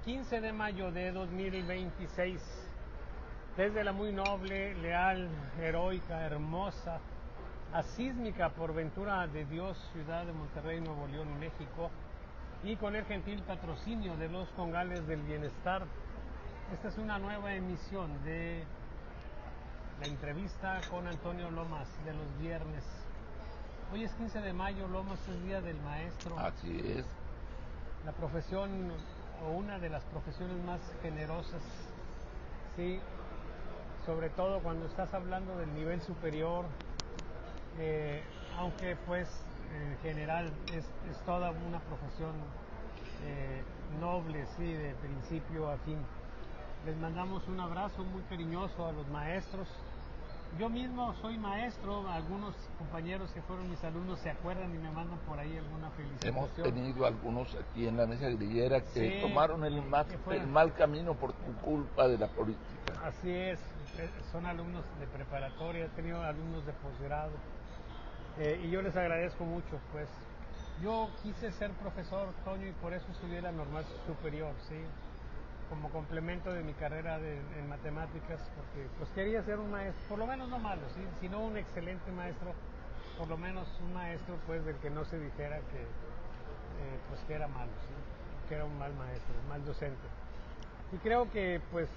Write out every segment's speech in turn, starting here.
15 de mayo de 2026, desde la muy noble, leal, heroica, hermosa, asísmica por ventura de Dios, ciudad de Monterrey, Nuevo León, México, y con el gentil patrocinio de los Congales del Bienestar, esta es una nueva emisión de la entrevista con Antonio Lomas de los viernes. Hoy es 15 de mayo, Lomas, es Día del Maestro. Así es. La profesión, o una de las profesiones más generosas, sí, sobre todo cuando estás hablando del nivel superior, aunque pues en general es toda una profesión noble, sí, de principio a fin. Les mandamos un abrazo muy cariñoso a los maestros. Yo mismo soy maestro, algunos compañeros que fueron mis alumnos se acuerdan y me mandan por ahí alguna felicitación. Hemos tenido algunos aquí en la mesa grillera que Sí, tomaron el mal camino por tu culpa de la política. Así es, son alumnos de preparatoria, he tenido alumnos de posgrado y yo les agradezco mucho, pues. Yo quise ser profesor, Toño, y por eso estudié la normal superior, ¿sí? Como complemento de mi carrera en matemáticas, porque pues quería ser un maestro, por lo menos no malo, ¿sí? Sino un excelente maestro, por lo menos un maestro pues del que no se dijera pues que era malo, ¿sí? Que era un mal maestro, un mal docente. Y creo que pues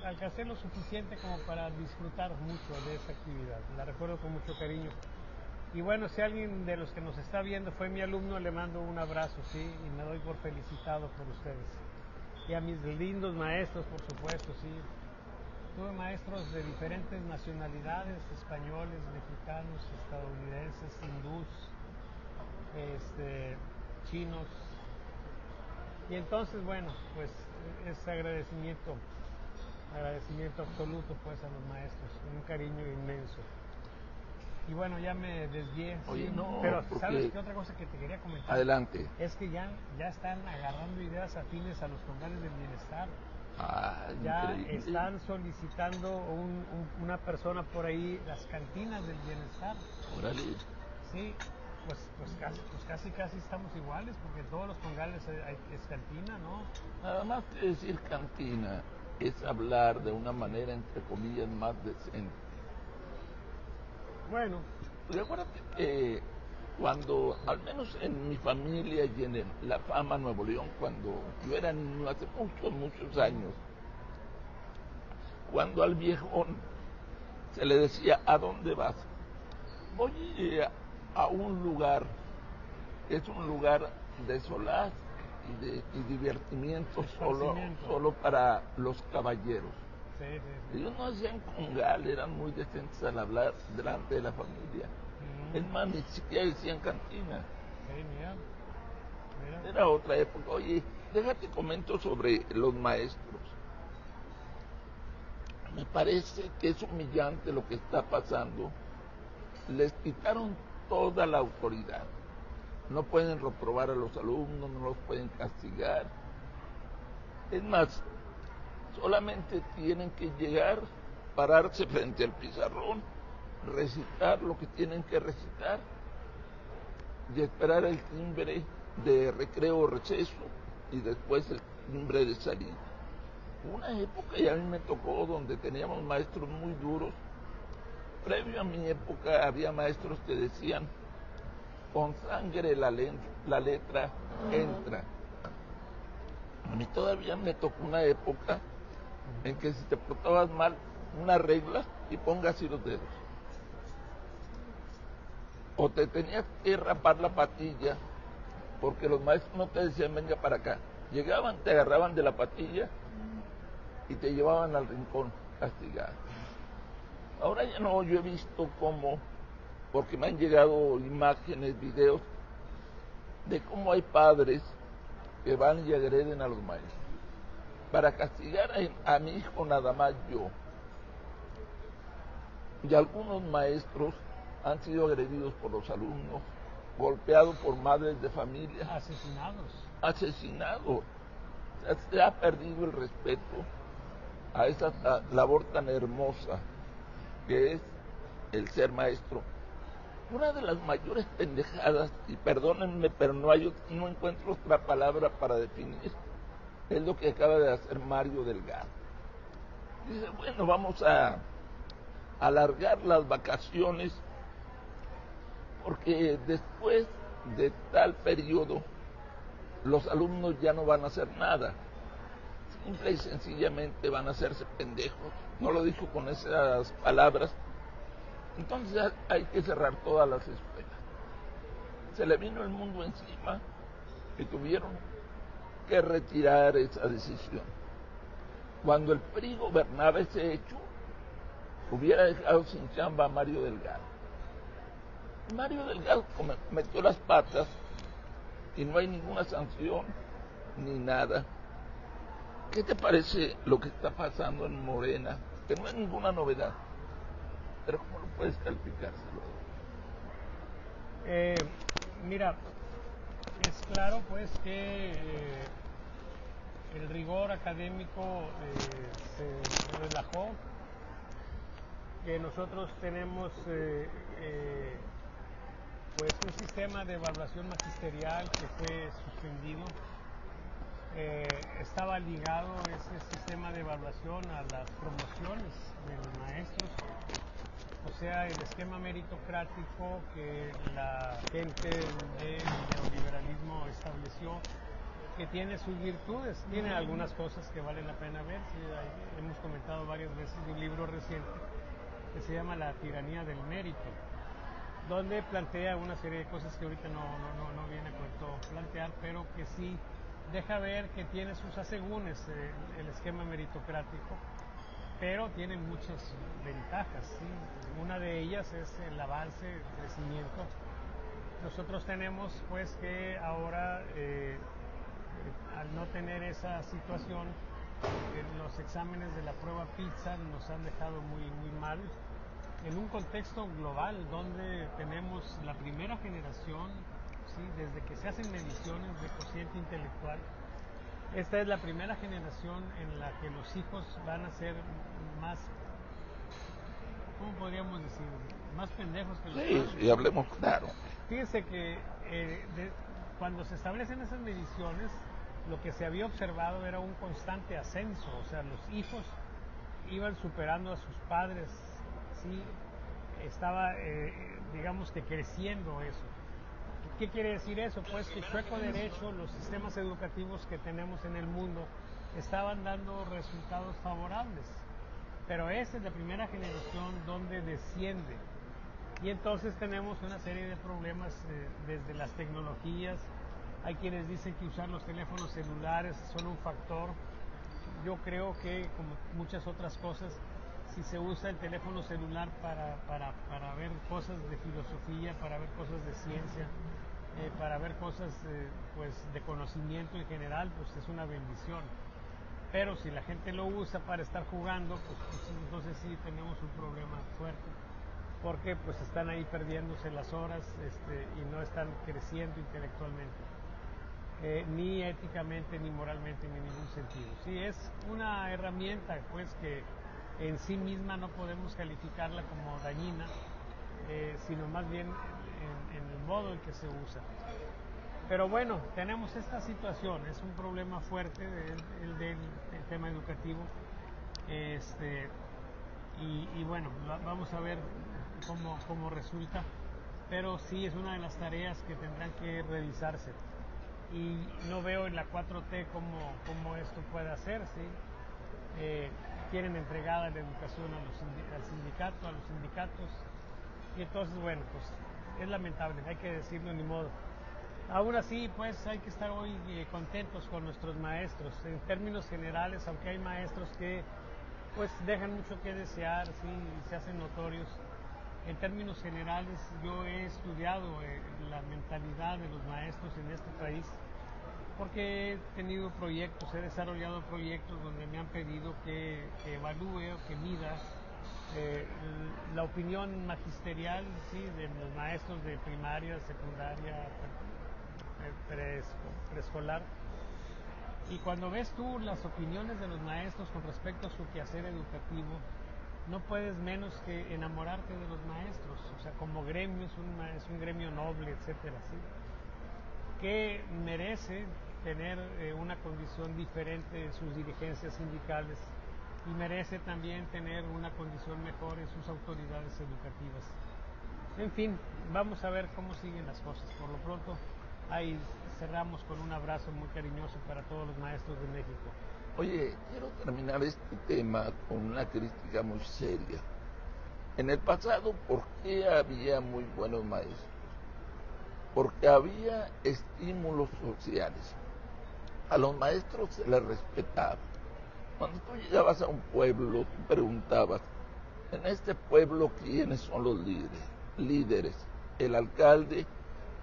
alcancé lo suficiente como para disfrutar mucho de esa actividad, la recuerdo con mucho cariño. Y bueno, si alguien de los que nos está viendo fue mi alumno, le mando un abrazo, ¿sí? Y me doy por felicitado por ustedes. Y a mis lindos maestros, por supuesto, sí. Tuve maestros de diferentes nacionalidades, españoles, mexicanos, estadounidenses, hindús, chinos. Y entonces, bueno, pues es agradecimiento absoluto pues a los maestros, un cariño inmenso. Y bueno, ya me desvié. Oye, ¿sí? no, Pero ¿sabes qué otra cosa que te quería comentar? Adelante. Es que ya están agarrando ideas afines a los Congales del Bienestar. Ya increíble. están solicitando una persona por ahí las cantinas del bienestar. Órale. Sí, pues casi estamos iguales, porque en todos los Congales es cantina, ¿no? Nada más que decir cantina es hablar de una manera, entre comillas, más decente. Bueno. Recuérdate que cuando, al menos en mi familia y en La Fama, Nuevo León, cuando yo era niño, hace muchos años, cuando al viejón se le decía, ¿a dónde vas? Voy a un lugar, es un lugar de solaz y divertimiento solo para los caballeros. Sí. Ellos no hacían congal, eran muy decentes al hablar delante de la familia. Es más, ni siquiera decían cantina. Sí, mira. Era otra época. Oye, déjate comento sobre los maestros. Me parece que es humillante lo que está pasando. Les quitaron toda la autoridad. No pueden reprobar a los alumnos, no los pueden castigar. Es más, solamente tienen que llegar, pararse frente al pizarrón, recitar lo que tienen que recitar y esperar el timbre de recreo o receso y después el timbre de salida. Una época, y a mí me tocó, donde teníamos maestros muy duros. Previo a mi época había maestros que decían, con sangre la letra entra. A mí todavía me tocó una época en que si te portabas mal, una regla y ponga así los dedos. O te tenías que rapar la patilla, porque los maestros no te decían venga para acá. Llegaban, te agarraban de la patilla y te llevaban al rincón castigado. Ahora ya no, yo he visto cómo, porque me han llegado imágenes, videos, de cómo hay padres que van y agreden a los maestros. Para castigar a mi hijo nada más yo. Y algunos maestros han sido agredidos por los alumnos, golpeados por madres de familia. Asesinados. Se ha perdido el respeto a esa labor tan hermosa que es el ser maestro. Una de las mayores pendejadas, y perdónenme, pero no encuentro otra palabra para definir, Es lo que acaba de hacer Mario Delgado. Dice, bueno, vamos a alargar las vacaciones porque después de tal periodo los alumnos ya no van a hacer nada. Simple y sencillamente van a hacerse pendejos. No lo dijo con esas palabras. Entonces hay que cerrar todas las escuelas. Se le vino el mundo encima y tuvieron que retirar esa decisión. Cuando el PRI gobernaba ese hecho, hubiera dejado sin chamba a Mario Delgado. Mario Delgado metió las patas y no hay ninguna sanción ni nada. ¿Qué te parece lo que está pasando en Morena? Que no es ninguna novedad, pero ¿cómo lo puedes calificar? Mira, es claro pues que el rigor académico se relajó, que nosotros tenemos pues un sistema de evaluación magisterial que fue suspendido. Estaba ligado ese sistema de evaluación a las promociones de los maestros, o sea, el esquema meritocrático que la gente del neoliberalismo estableció, que tiene sus virtudes, tiene algunas cosas que valen la pena ver. Sí, hemos comentado varias veces de un libro reciente que se llama La tiranía del mérito, donde plantea una serie de cosas que ahorita no viene a cuento plantear, pero que sí deja ver que tiene sus asegúnes el esquema meritocrático, pero tiene muchas ventajas, ¿sí? Una de ellas es el avance, el crecimiento. Nosotros tenemos pues que ahora, al no tener esa situación, los exámenes de la prueba PISA nos han dejado muy mal, en un contexto global donde tenemos la primera generación, ¿sí? Desde que se hacen mediciones de cociente intelectual, esta es la primera generación en la que los hijos van a ser más, ¿cómo podríamos decir? Más pendejos que los padres. Sí, hablemos claro. Fíjense que cuando se establecen esas mediciones, lo que se había observado era un constante ascenso, o sea, los hijos iban superando a sus padres, ¿sí? Estaba, digamos que creciendo eso. ¿Qué quiere decir eso? Pues que chueco derecho, los sistemas educativos que tenemos en el mundo estaban dando resultados favorables, pero esa es la primera generación donde desciende, y entonces tenemos una serie de problemas desde las tecnologías. Hay quienes dicen que usar los teléfonos celulares son un factor. Yo creo que, como muchas otras cosas, si se usa el teléfono celular para ver cosas de filosofía, para ver cosas de ciencia, para ver cosas pues de conocimiento en general, pues es una bendición. Pero si la gente lo usa para estar jugando, pues entonces sí tenemos un problema fuerte, porque pues están ahí perdiéndose las horas y no están creciendo intelectualmente, ni éticamente, ni moralmente, ni en ningún sentido. Sí, es una herramienta pues que en sí misma no podemos calificarla como dañina, sino más bien en el modo en que se usa. Pero bueno, tenemos esta situación, es un problema fuerte el del tema educativo, y bueno, vamos a ver cómo resulta, pero sí es una de las tareas que tendrán que revisarse, y no veo en la 4T cómo esto puede hacerse. Tienen entregada la educación al sindicato, a los sindicatos, y entonces bueno, pues es lamentable, hay que decirlo, ni modo. Aún así, pues hay que estar hoy contentos con nuestros maestros. En términos generales, aunque hay maestros que pues dejan mucho que desear, sí, y se hacen notorios, en términos generales yo he estudiado la mentalidad de los maestros en este país, porque he tenido proyectos, he desarrollado proyectos donde me han pedido que evalúe o que mida la opinión magisterial, sí, de los maestros de primaria, secundaria, preescolar. Y cuando ves tú las opiniones de los maestros con respecto a su quehacer educativo, no puedes menos que enamorarte de los maestros. O sea, como gremio es un gremio noble, etcétera, ¿sí? Que merece tener una condición diferente en sus dirigencias sindicales y merece también tener una condición mejor en sus autoridades educativas. En fin, vamos a ver cómo siguen las cosas. Por lo pronto, ahí cerramos con un abrazo muy cariñoso para todos los maestros de México. Oye, quiero terminar este tema con una crítica muy seria. En el pasado, ¿por qué había muy buenos maestros? Porque había estímulos sociales. A los maestros se les respetaba. Cuando tú llegabas a un pueblo, tú preguntabas, en este pueblo, ¿quiénes son los líderes? Líderes, el alcalde,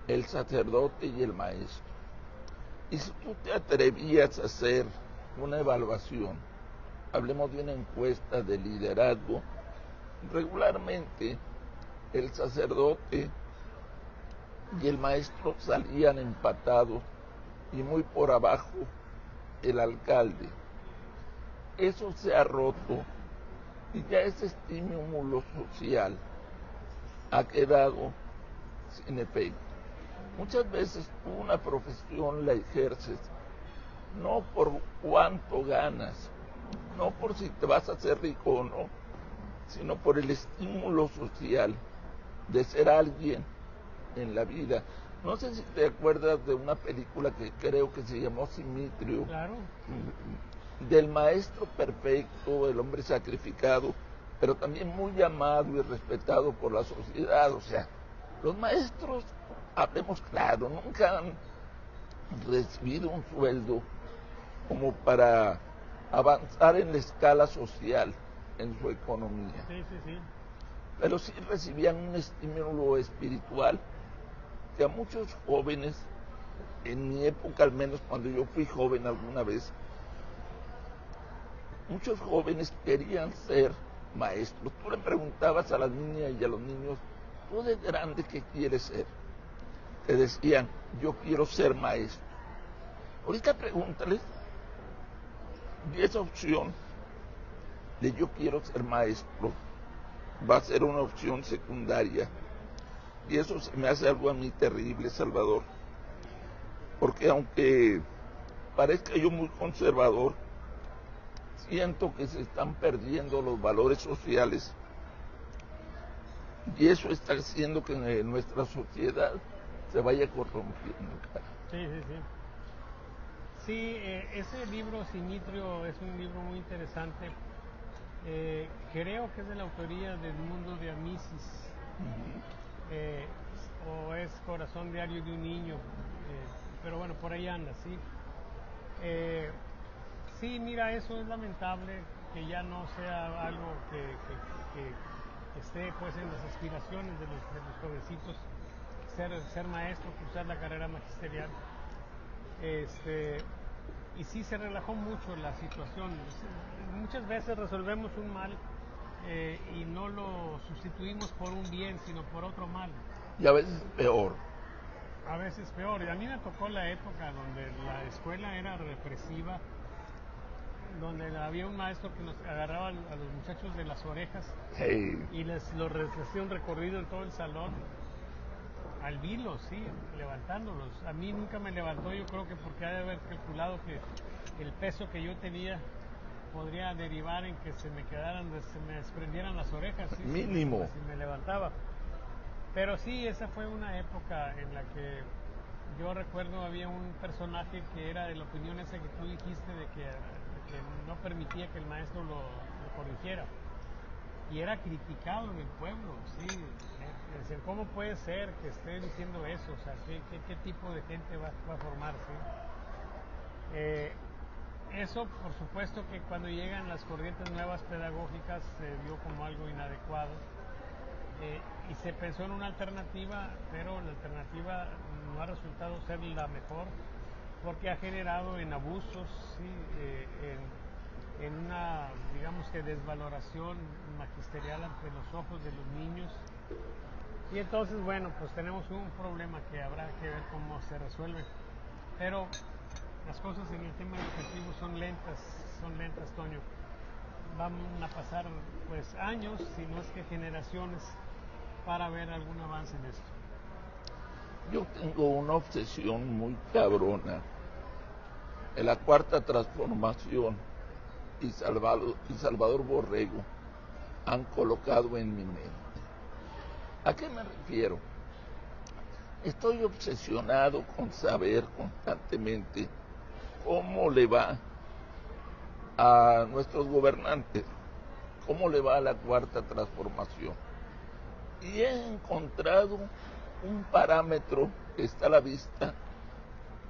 el sacerdote y el maestro. Y si tú te atrevías a hacer una evaluación, hablemos de una encuesta de liderazgo, regularmente el sacerdote y el maestro salían empatados y muy por abajo el alcalde. Eso se ha roto y ya ese estímulo social ha quedado sin efecto. Muchas veces tú una profesión la ejerces no por cuánto ganas, no por si te vas a hacer rico o no, sino por el estímulo social de ser alguien en la vida. No sé si te acuerdas de una película que creo que se llamó Simitrio. Claro. Del maestro perfecto, el hombre sacrificado, pero también muy amado y respetado por la sociedad. O sea, los maestros, hablemos claro, nunca han recibido un sueldo como para avanzar en la escala social en su economía. Sí, sí, sí. Pero sí recibían un estímulo espiritual que a muchos jóvenes, en mi época al menos cuando yo fui joven alguna vez, muchos jóvenes querían ser maestros. Tú le preguntabas a las niñas y a los niños, ¿tú de grande qué quieres ser? Te decían, yo quiero ser maestro. Ahorita pregúntales, y esa opción de yo quiero ser maestro va a ser una opción secundaria. Y eso se me hace algo a mí terrible, Salvador. Porque aunque parezca yo muy conservador, siento que se están perdiendo los valores sociales y eso está haciendo que nuestra sociedad se vaya corrompiendo. Sí, sí, sí. Sí, ese libro Simitrio es un libro muy interesante. Creo que es de la autoría del Mundo de Amisis. O es Corazón Diario de un Niño. Pero bueno, por ahí anda, ¿sí? Sí, mira, eso es lamentable que ya no sea algo que esté pues en las aspiraciones de los jovencitos ser maestro, cursar la carrera magisterial. Y sí se relajó mucho la situación. Muchas veces resolvemos un mal y no lo sustituimos por un bien, sino por otro mal. Y a veces peor. A veces peor. Y a mí me tocó la época donde la escuela era represiva, donde había un maestro que nos agarraba a los muchachos de las orejas y les hacía un recorrido en todo el salón, al vilo, sí, levantándolos. A mí nunca me levantó, yo creo que porque ha de haber calculado que el peso que yo tenía podría derivar en que se me desprendieran las orejas, ¿sí? Mínimo. Si me levantaba. Pero sí, esa fue una época en la que yo recuerdo había un personaje que era de la opinión esa que tú dijiste de que no permitía que el maestro lo corrigiera. Y era criticado en el pueblo, sí. Decían, ¿cómo puede ser que esté diciendo eso? O sea, ¿qué tipo de gente va a formarse? Eso, por supuesto, que cuando llegan las corrientes nuevas pedagógicas se vio como algo inadecuado. Y se pensó en una alternativa, pero la alternativa no ha resultado ser la mejor porque ha generado en abusos, ¿sí? En una, digamos que desvaloración magisterial ante los ojos de los niños. Y entonces, bueno, pues tenemos un problema que habrá que ver cómo se resuelve. Pero las cosas en el tema educativo son lentas, Toño. Van a pasar pues años, si no es que generaciones, para ver algún avance en esto. Yo tengo una obsesión muy cabrona en la Cuarta Transformación y Salvador Borrego han colocado en mi mente. ¿A qué me refiero? Estoy obsesionado con saber constantemente cómo le va a nuestros gobernantes, cómo le va a la Cuarta Transformación. Y he encontrado un parámetro que está a la vista,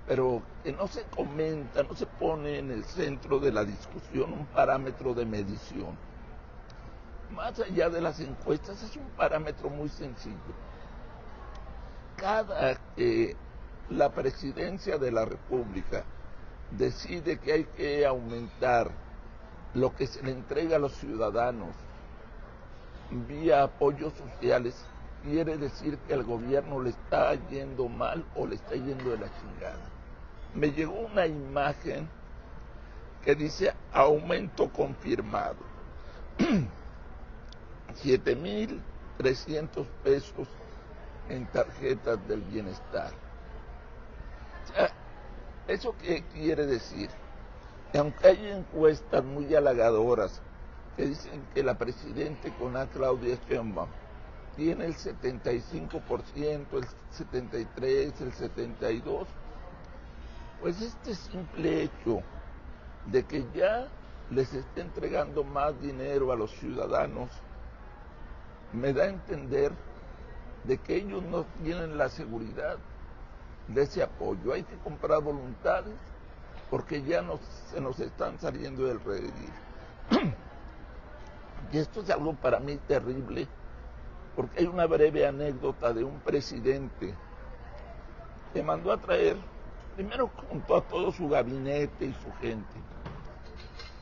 pero que no se comenta, no se pone en el centro de la discusión, un parámetro de medición. Más allá de las encuestas, es un parámetro muy sencillo. Cada que la presidencia de la República decide que hay que aumentar lo que se le entrega a los ciudadanos vía apoyos sociales, quiere decir que al gobierno le está yendo mal o le está yendo de la chingada. Me llegó una imagen que dice aumento confirmado. 7,300 pesos en tarjetas del bienestar. O sea, ¿eso qué quiere decir? Que aunque hay encuestas muy halagadoras que dicen que la presidenta Claudia Sheinbaum tiene el 75%, el 73%, el 72%, pues este simple hecho de que ya les esté entregando más dinero a los ciudadanos me da a entender de que ellos no tienen la seguridad de ese apoyo. Hay que comprar voluntades porque ya se nos están saliendo del redil. Y esto es algo para mí terrible, porque hay una breve anécdota de un presidente que mandó a traer, primero juntó a todo su gabinete y su gente,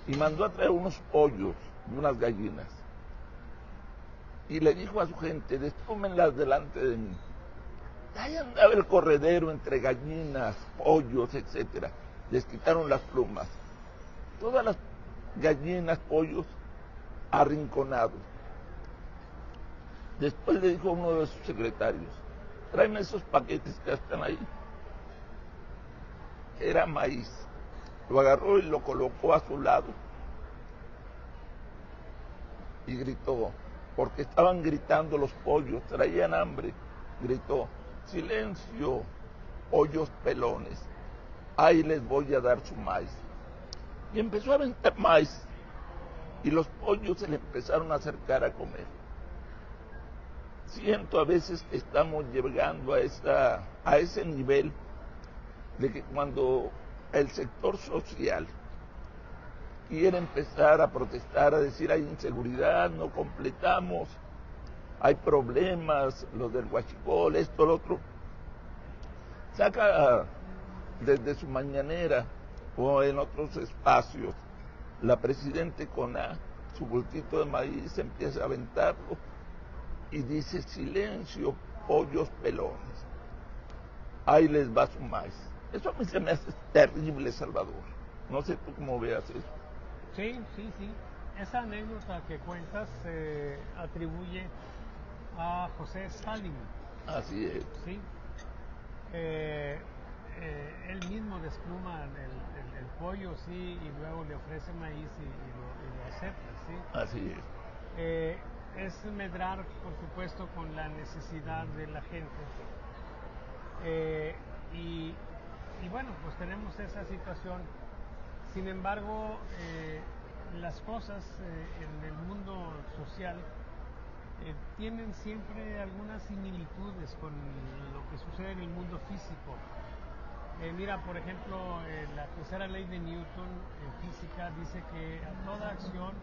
y mandó a traer unos pollos y unas gallinas. Y le dijo a su gente, despúmenlas delante de mí. Ahí andaba el corredero entre gallinas, pollos, etc. Les quitaron las plumas. Todas las gallinas, pollos, arrinconados. Después le dijo a uno de sus secretarios, tráeme esos paquetes que están ahí. Era maíz. Lo agarró y lo colocó a su lado. Y gritó, porque estaban gritando los pollos, traían hambre. Gritó, silencio, pollos pelones, ahí les voy a dar su maíz. Y empezó a aventar maíz, y los pollos se le empezaron a acercar a comer. Siento a veces que estamos llegando a ese nivel de que cuando el sector social quiere empezar a protestar, a decir hay inseguridad, no completamos, hay problemas, los del huachicol, esto, lo otro, saca desde su mañanera o en otros espacios la presidenta con su bultito de maíz, empieza a aventarlo y dice silencio, pollos pelones, ahí les va su maíz. Eso a mí se me hace terrible, Salvador. No sé tú cómo veas eso. Sí. Esa anécdota que cuentas se atribuye a José Stalin. Así es. Sí. Él mismo despluma el pollo, sí, y luego le ofrece maíz y lo acepta, sí. Así es. Es medrar, por supuesto, con la necesidad de la gente. Y bueno, pues tenemos esa situación. Sin embargo, las cosas en el mundo social tienen siempre algunas similitudes con lo que sucede en el mundo físico. Mira, por ejemplo, la tercera ley de Newton en física dice que a toda acción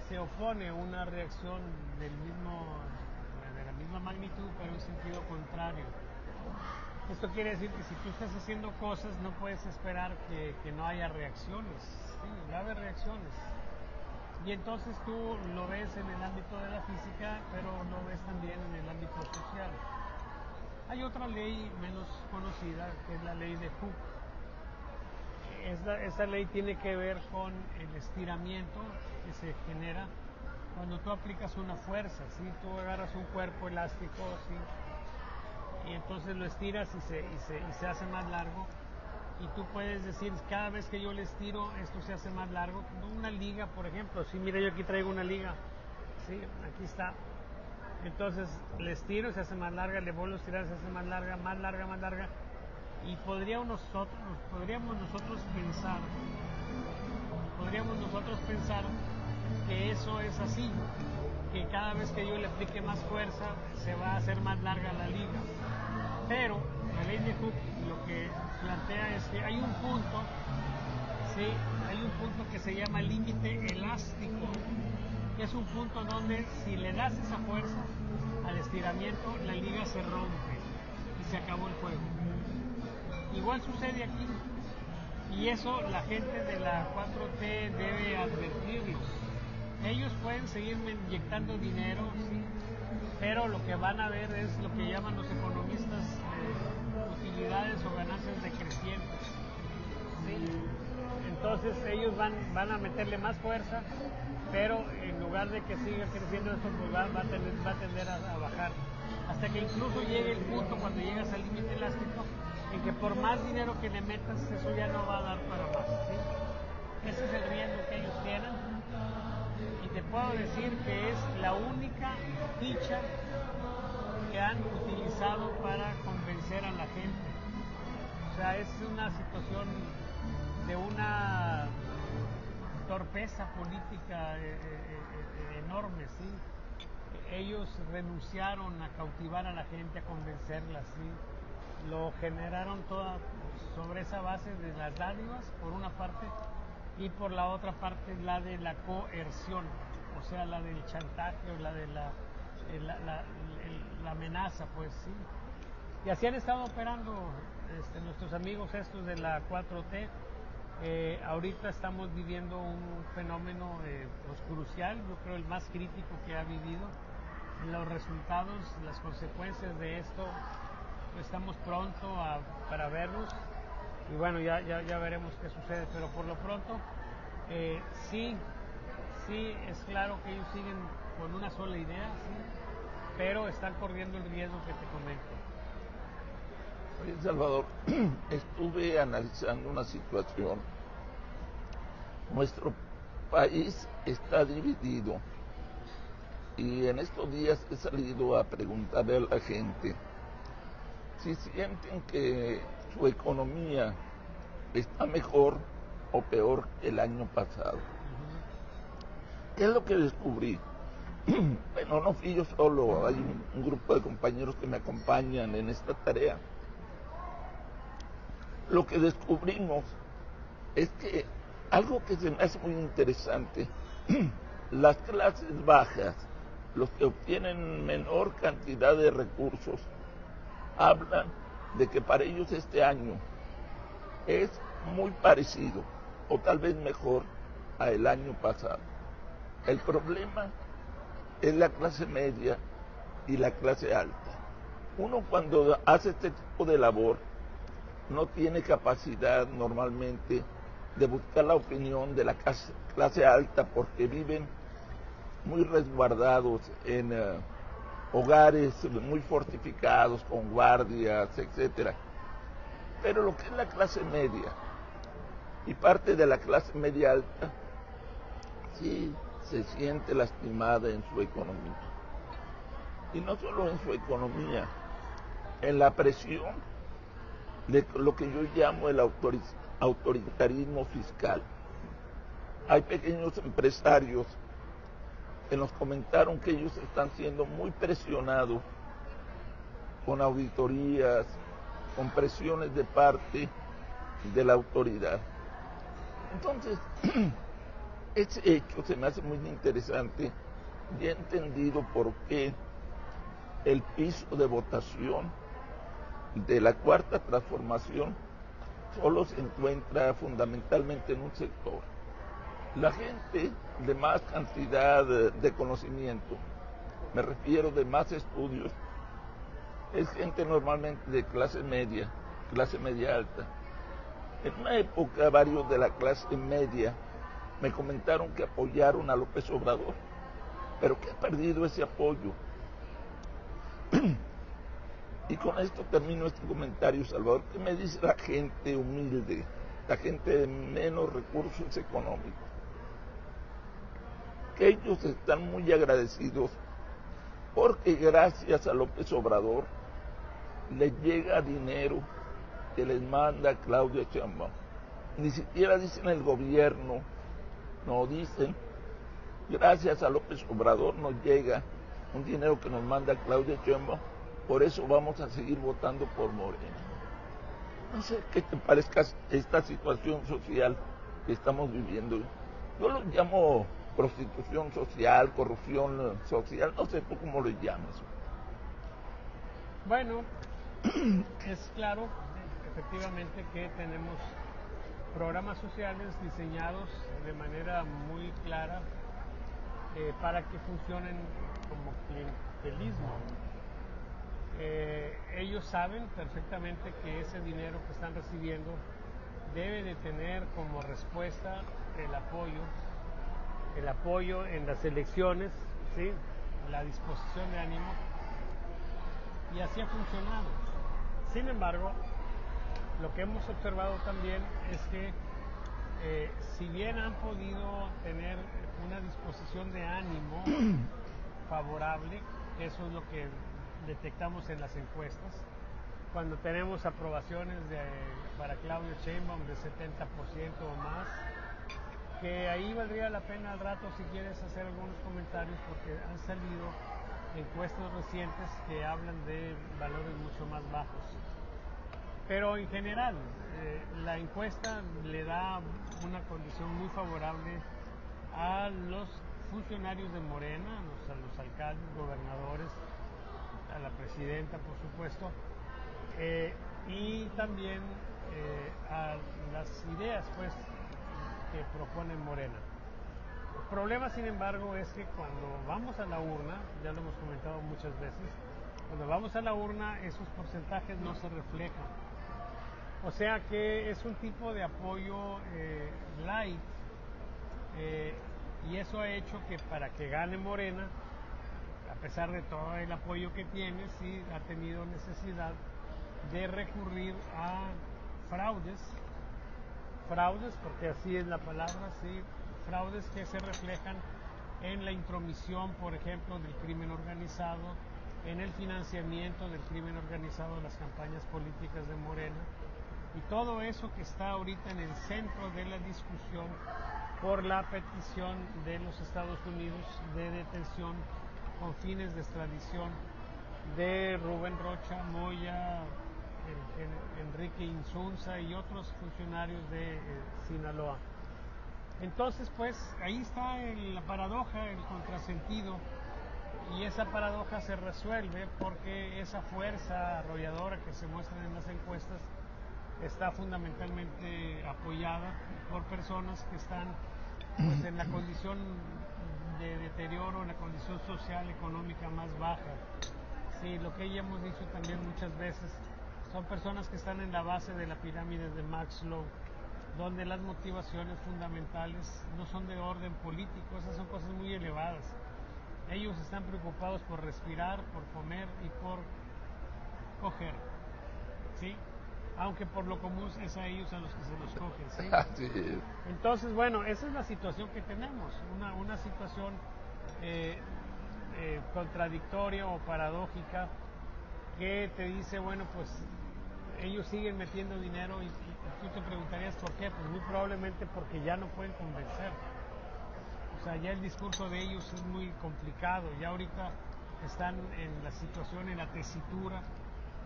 se opone una reacción de la misma magnitud, pero en sentido contrario. Esto quiere decir que si tú estás haciendo cosas, no puedes esperar que no haya reacciones. Sí, va a haber reacciones. Y entonces tú lo ves en el ámbito de la física, pero lo ves también en el ámbito social. Hay otra ley menos conocida, que es la ley de Hooke. Esa ley tiene que ver con el estiramiento que se genera cuando tú aplicas una fuerza, ¿sí? Tú agarras un cuerpo elástico, ¿sí? Y entonces lo estiras y se hace más largo. y tú puedes decir, cada vez que yo les tiro, esto se hace más largo. Una liga, por ejemplo, sí, mira, yo aquí traigo una liga, sí, aquí está. Entonces les tiro, se hace más larga, le vuelvo a tirar, se hace más larga, más larga, más larga. Y podríamos nosotros pensar que eso es así, que cada vez que yo le aplique más fuerza se va a hacer más larga la liga. Pero la ley de Hooke lo que plantea es que hay un punto, ¿sí? Hay un punto que se llama límite elástico, que es un punto donde si le das esa fuerza al estiramiento, la liga se rompe y se acabó el juego. Igual sucede aquí, y eso la gente de la 4T debe advertirlo. Ellos pueden seguir inyectando dinero, ¿sí? Pero lo que van a ver es lo que llaman los economistas utilidades o ganancias decrecientes, ¿sí? Entonces ellos van a meterle más fuerza, pero en lugar de que siga creciendo esto, pues va a tender a bajar, hasta que incluso llegue el punto, cuando llegas al límite elástico, en que por más dinero que le metas, eso ya no va a dar para más, ¿sí? Ese es el riesgo que ellos tienen, y te puedo decir que es la única ficha que han utilizado para convencer a la gente. O sea, es una situación de una torpeza política enorme, ¿sí? Ellos renunciaron a cautivar a la gente, a convencerla, ¿sí? Lo generaron toda sobre esa base de las dádivas, por una parte, y por la otra parte la de la coerción, o sea, la del chantaje o la de la amenaza, pues, ¿sí? Y así han estado operando nuestros amigos estos de la 4T. Ahorita estamos viviendo un fenómeno pues, crucial, yo creo el más crítico que ha vivido. Los resultados, las consecuencias de esto, pues, estamos pronto para verlos, y bueno, ya veremos qué sucede, pero por lo pronto sí es claro que ellos siguen con una sola idea, ¿sí? Pero están corriendo el riesgo que te comento. Oye, Salvador, estuve analizando una situación. Nuestro país está dividido, y en estos días he salido a preguntarle a la gente si sienten que su economía está mejor o peor que el año pasado. ¿Qué es lo que descubrí? Bueno, no fui yo solo, hay un grupo de compañeros que me acompañan en esta tarea. Lo que descubrimos es que algo que se me hace muy interesante, las clases bajas, los que obtienen menor cantidad de recursos, hablan de que para ellos este año es muy parecido o tal vez mejor a el año pasado. El problema es la clase media y la clase alta. Uno, cuando hace este tipo de labor, no tiene capacidad normalmente de buscar la opinión de la clase alta, porque viven muy resguardados en hogares muy fortificados, con guardias, etcétera. Pero lo que es la clase media y parte de la clase media alta, sí se siente lastimada en su economía. Y no solo en su economía, en la presión de lo que yo llamo el autoritarismo fiscal. Hay pequeños empresarios que nos comentaron que ellos están siendo muy presionados con auditorías, con presiones de parte de la autoridad. Entonces, ese hecho se me hace muy interesante y he entendido por qué el piso de votación de la Cuarta Transformación solo se encuentra fundamentalmente en un sector. La gente de más cantidad de conocimiento, me refiero de más estudios, es gente normalmente de clase media alta. En una época varios de la clase media me comentaron que apoyaron a López Obrador, pero que ha perdido ese apoyo. Y con esto termino este comentario, Salvador. ¿Qué me dice la gente humilde, la gente de menos recursos económicos? Que ellos están muy agradecidos porque gracias a López Obrador les llega dinero que les manda Claudia Sheinbaum. Ni siquiera dicen el gobierno, no dicen, gracias a López Obrador nos llega un dinero que nos manda Claudia Sheinbaum, por eso vamos a seguir votando por Morena. No sé qué te parezca esta situación social que estamos viviendo. Yo lo llamo prostitución social, corrupción social, no sé tú cómo lo llamas. Bueno, es claro, efectivamente, que tenemos programas sociales diseñados de manera muy clara para que funcionen como clientelismo. Ellos saben perfectamente que ese dinero que están recibiendo debe de tener como respuesta el apoyo en las elecciones, ¿sí? La disposición de ánimo, y así ha funcionado. Sin embargo, lo que hemos observado también es que si bien han podido tener una disposición de ánimo favorable, eso es lo que detectamos en las encuestas, cuando tenemos aprobaciones para Claudia Sheinbaum de 70% o más, que ahí valdría la pena al rato si quieres hacer algunos comentarios, porque han salido encuestas recientes que hablan de valores mucho más bajos. Pero en general, la encuesta le da una condición muy favorable a los funcionarios de Morena, a los alcaldes, gobernadores, a la presidenta, por supuesto, y también a las ideas, pues, que propone Morena. El problema, sin embargo, es que cuando vamos a la urna, ya lo hemos comentado muchas veces, cuando vamos a la urna esos porcentajes no se reflejan. O sea que es un tipo de apoyo light, y eso ha hecho que para que gane Morena, a pesar de todo el apoyo que tiene, sí ha tenido necesidad de recurrir a fraudes, porque así es la palabra, sí, fraudes que se reflejan en la intromisión, por ejemplo, del crimen organizado, en el financiamiento del crimen organizado de las campañas políticas de Morena, y todo eso que está ahorita en el centro de la discusión por la petición de los Estados Unidos de detención con fines de extradición de Rubén Rocha Moya, Enrique Insunza y otros funcionarios de Sinaloa. Entonces, pues, ahí está la paradoja, el contrasentido, y esa paradoja se resuelve porque esa fuerza arrolladora que se muestra en las encuestas está fundamentalmente apoyada por personas que están, pues, en la condición de deterioro, en la condición social, económica más baja. Sí, lo que ya hemos dicho también muchas veces, son personas que están en la base de la pirámide de Maslow, donde las motivaciones fundamentales no son de orden político, esas son cosas muy elevadas. Ellos están preocupados por respirar, por comer y por coger, ¿sí? Aunque por lo común es a ellos a los que se los cogen, ¿sí? Sí. Entonces, bueno, esa es la situación que tenemos, una situación contradictoria o paradójica, que te dice, bueno, pues ellos siguen metiendo dinero, y tú te preguntarías por qué. Pues muy probablemente porque ya no pueden convencer. O sea, ya el discurso de ellos es muy complicado, ya ahorita están en la situación, en la tesitura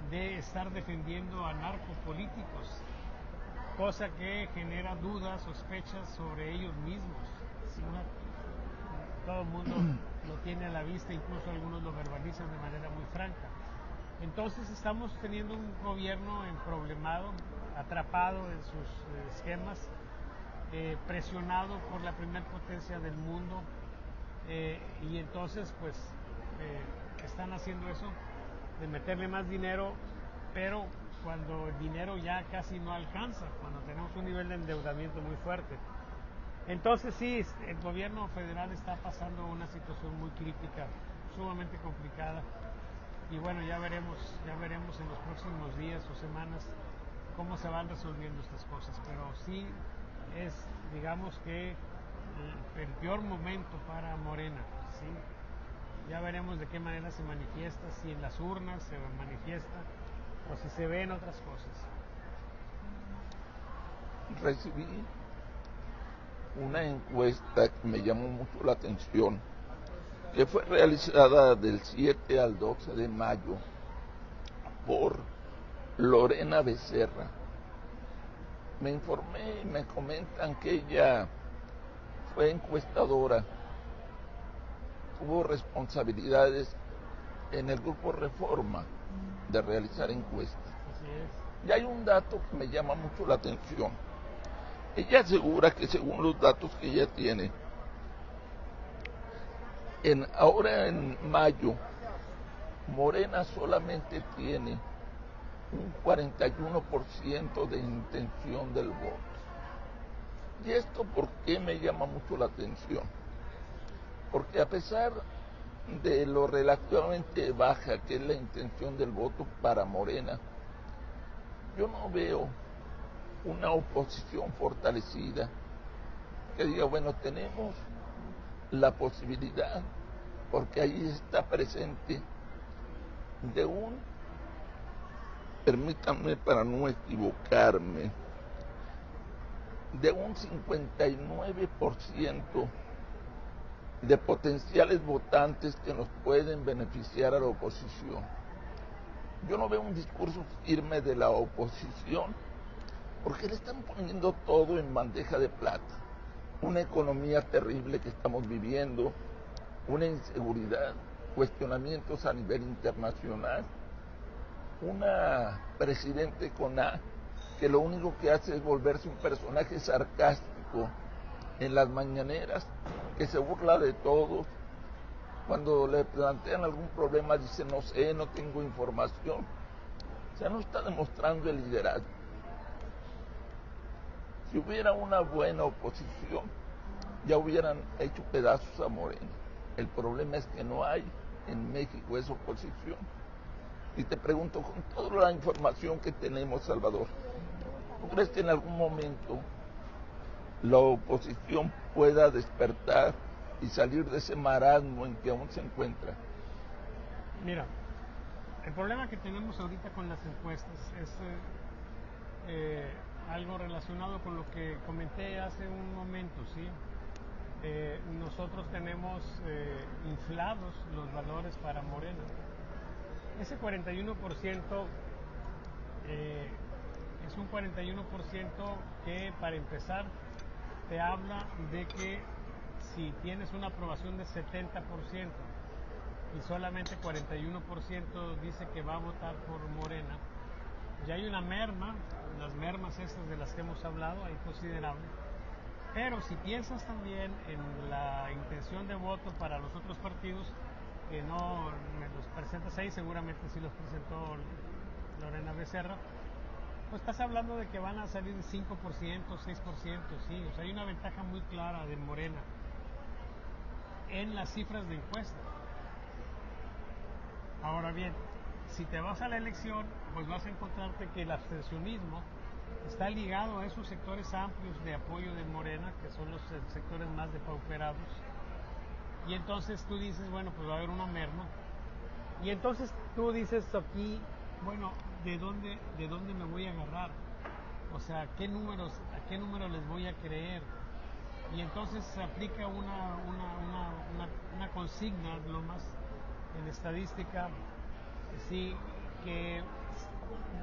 de estar defendiendo a narcopolíticos, cosa que genera dudas, sospechas sobre ellos mismos. Todo el mundo lo tiene a la vista, incluso algunos lo verbalizan de manera muy franca. Entonces estamos teniendo un gobierno emproblemado, atrapado en sus esquemas, presionado por la primer potencia del mundo, y entonces pues están haciendo eso de meterle más dinero, pero cuando el dinero ya casi no alcanza, cuando tenemos un nivel de endeudamiento muy fuerte. Entonces sí, el gobierno federal está pasando una situación muy crítica, sumamente complicada, y bueno, ya veremos en los próximos días o semanas cómo se van resolviendo estas cosas, pero sí es, digamos que el peor momento para Morena, ¿sí? Ya veremos de qué manera se manifiesta, si en las urnas se manifiesta o si se ve en otras cosas. Recibí una encuesta que me llamó mucho la atención, que fue realizada del 7 al 12 de mayo por Lorena Becerra. Me informé y me comentan que ella fue encuestadora, tuvo responsabilidades en el grupo Reforma de realizar encuestas. Así es. Y hay un dato que me llama mucho la atención. Ella asegura que según los datos que ella tiene, ahora en mayo, Morena solamente tiene un 41% de intención del voto. ¿Y esto por qué me llama mucho la atención? Porque a pesar de lo relativamente baja que es la intención del voto para Morena, yo no veo una oposición fortalecida que diga, bueno, tenemos la posibilidad, porque ahí está presente, de permítanme para no equivocarme, de un 59% de potenciales votantes que nos pueden beneficiar a la oposición. Yo no veo un discurso firme de la oposición, porque le están poniendo todo en bandeja de plata. Una economía terrible que estamos viviendo, una inseguridad, cuestionamientos a nivel internacional, una presidente con A que lo único que hace es volverse un personaje sarcástico en las mañaneras, que se burla de todos. Cuando le plantean algún problema dice no sé, no tengo información. O sea, no está demostrando el liderazgo. Si hubiera una buena oposición, ya hubieran hecho pedazos a Morena. El problema es que no hay en México esa oposición. Y te pregunto, con toda la información que tenemos, Salvador, ¿tú crees que en algún momento la oposición pueda despertar y salir de ese marasmo en que aún se encuentra? Mira, el problema que tenemos ahorita con las encuestas es algo relacionado con lo que comenté hace un momento, ¿sí? Nosotros tenemos inflados los valores para Morena. Ese 41% es un 41% que, para empezar, te habla de que si tienes una aprobación de 70% y solamente 41% dice que va a votar por Morena, ya hay una merma, las mermas estas de las que hemos hablado, hay considerable. Pero si piensas también en la intención de voto para los otros partidos, que no me los presentas ahí, seguramente sí los presentó Lorena Becerra, pues estás hablando de que van a salir 5%, 6%, sí, o sea, hay una ventaja muy clara de Morena en las cifras de encuesta. Ahora bien, si te vas a la elección, pues vas a encontrarte que el abstencionismo está ligado a esos sectores amplios de apoyo de Morena, que son los sectores más depauperados, y entonces tú dices, bueno, pues va a haber una merma, y entonces tú dices aquí, bueno, ¿de dónde me voy a agarrar? O sea, ¿a qué número les voy a creer? Y entonces se aplica una consigna, lo más en estadística, sí, que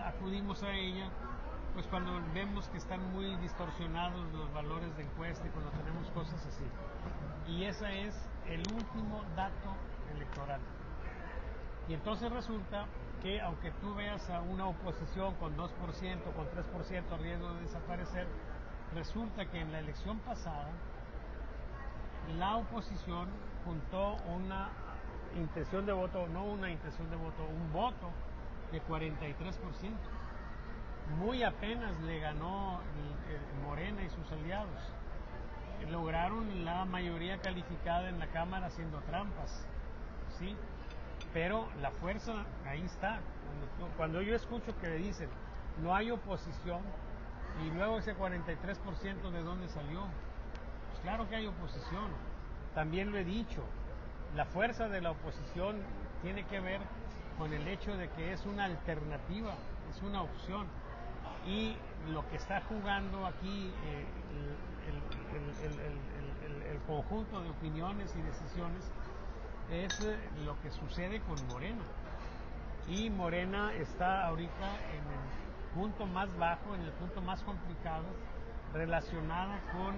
acudimos a ella, pues cuando vemos que están muy distorsionados los valores de encuesta y cuando tenemos cosas así. Y ese es el último dato electoral. Y entonces resulta que aunque tú veas a una oposición con 2%, con 3% riesgo de desaparecer, resulta que en la elección pasada la oposición juntó una intención de voto, no una intención de voto, un voto de 43%. Muy apenas le ganó Morena y sus aliados. Lograron la mayoría calificada en la Cámara haciendo trampas, ¿sí? pero la fuerza ahí está. Cuando yo escucho que dicen no hay oposición, y luego ese 43% de dónde salió, pues claro que hay oposición. También lo he dicho, la fuerza de la oposición tiene que ver con el hecho de que es una alternativa, es una opción, y lo que está jugando aquí el conjunto de opiniones y decisiones es lo que sucede con Morena. Y Morena está ahorita en el punto más bajo, en el punto más complicado, relacionada con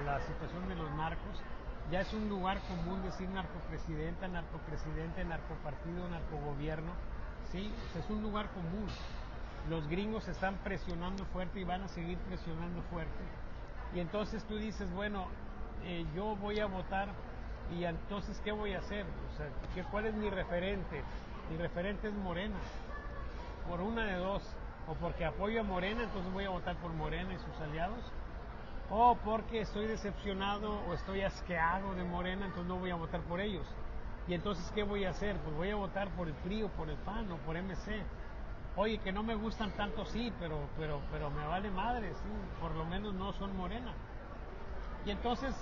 la situación de los narcos. Ya es un lugar común decir narcopresidenta, narcopresidente, narcopartido, narcogobierno, ¿sí? O sea, es un lugar común. Los gringos están presionando fuerte y van a seguir presionando fuerte. Y entonces tú dices, bueno, yo voy a votar, y entonces ¿qué voy a hacer? O sea, ¿cuál es mi referente? Mi referente es Morena. Por una de dos, o porque apoyo a Morena, entonces voy a votar por Morena y sus aliados, o porque estoy decepcionado o estoy asqueado de Morena, entonces no voy a votar por ellos. Y entonces ¿qué voy a hacer? Pues voy a votar por el PRI o por el PAN o por MC. Oye, que no me gustan tanto, sí, pero me vale madre, sí, por lo menos no son Morena. Y entonces,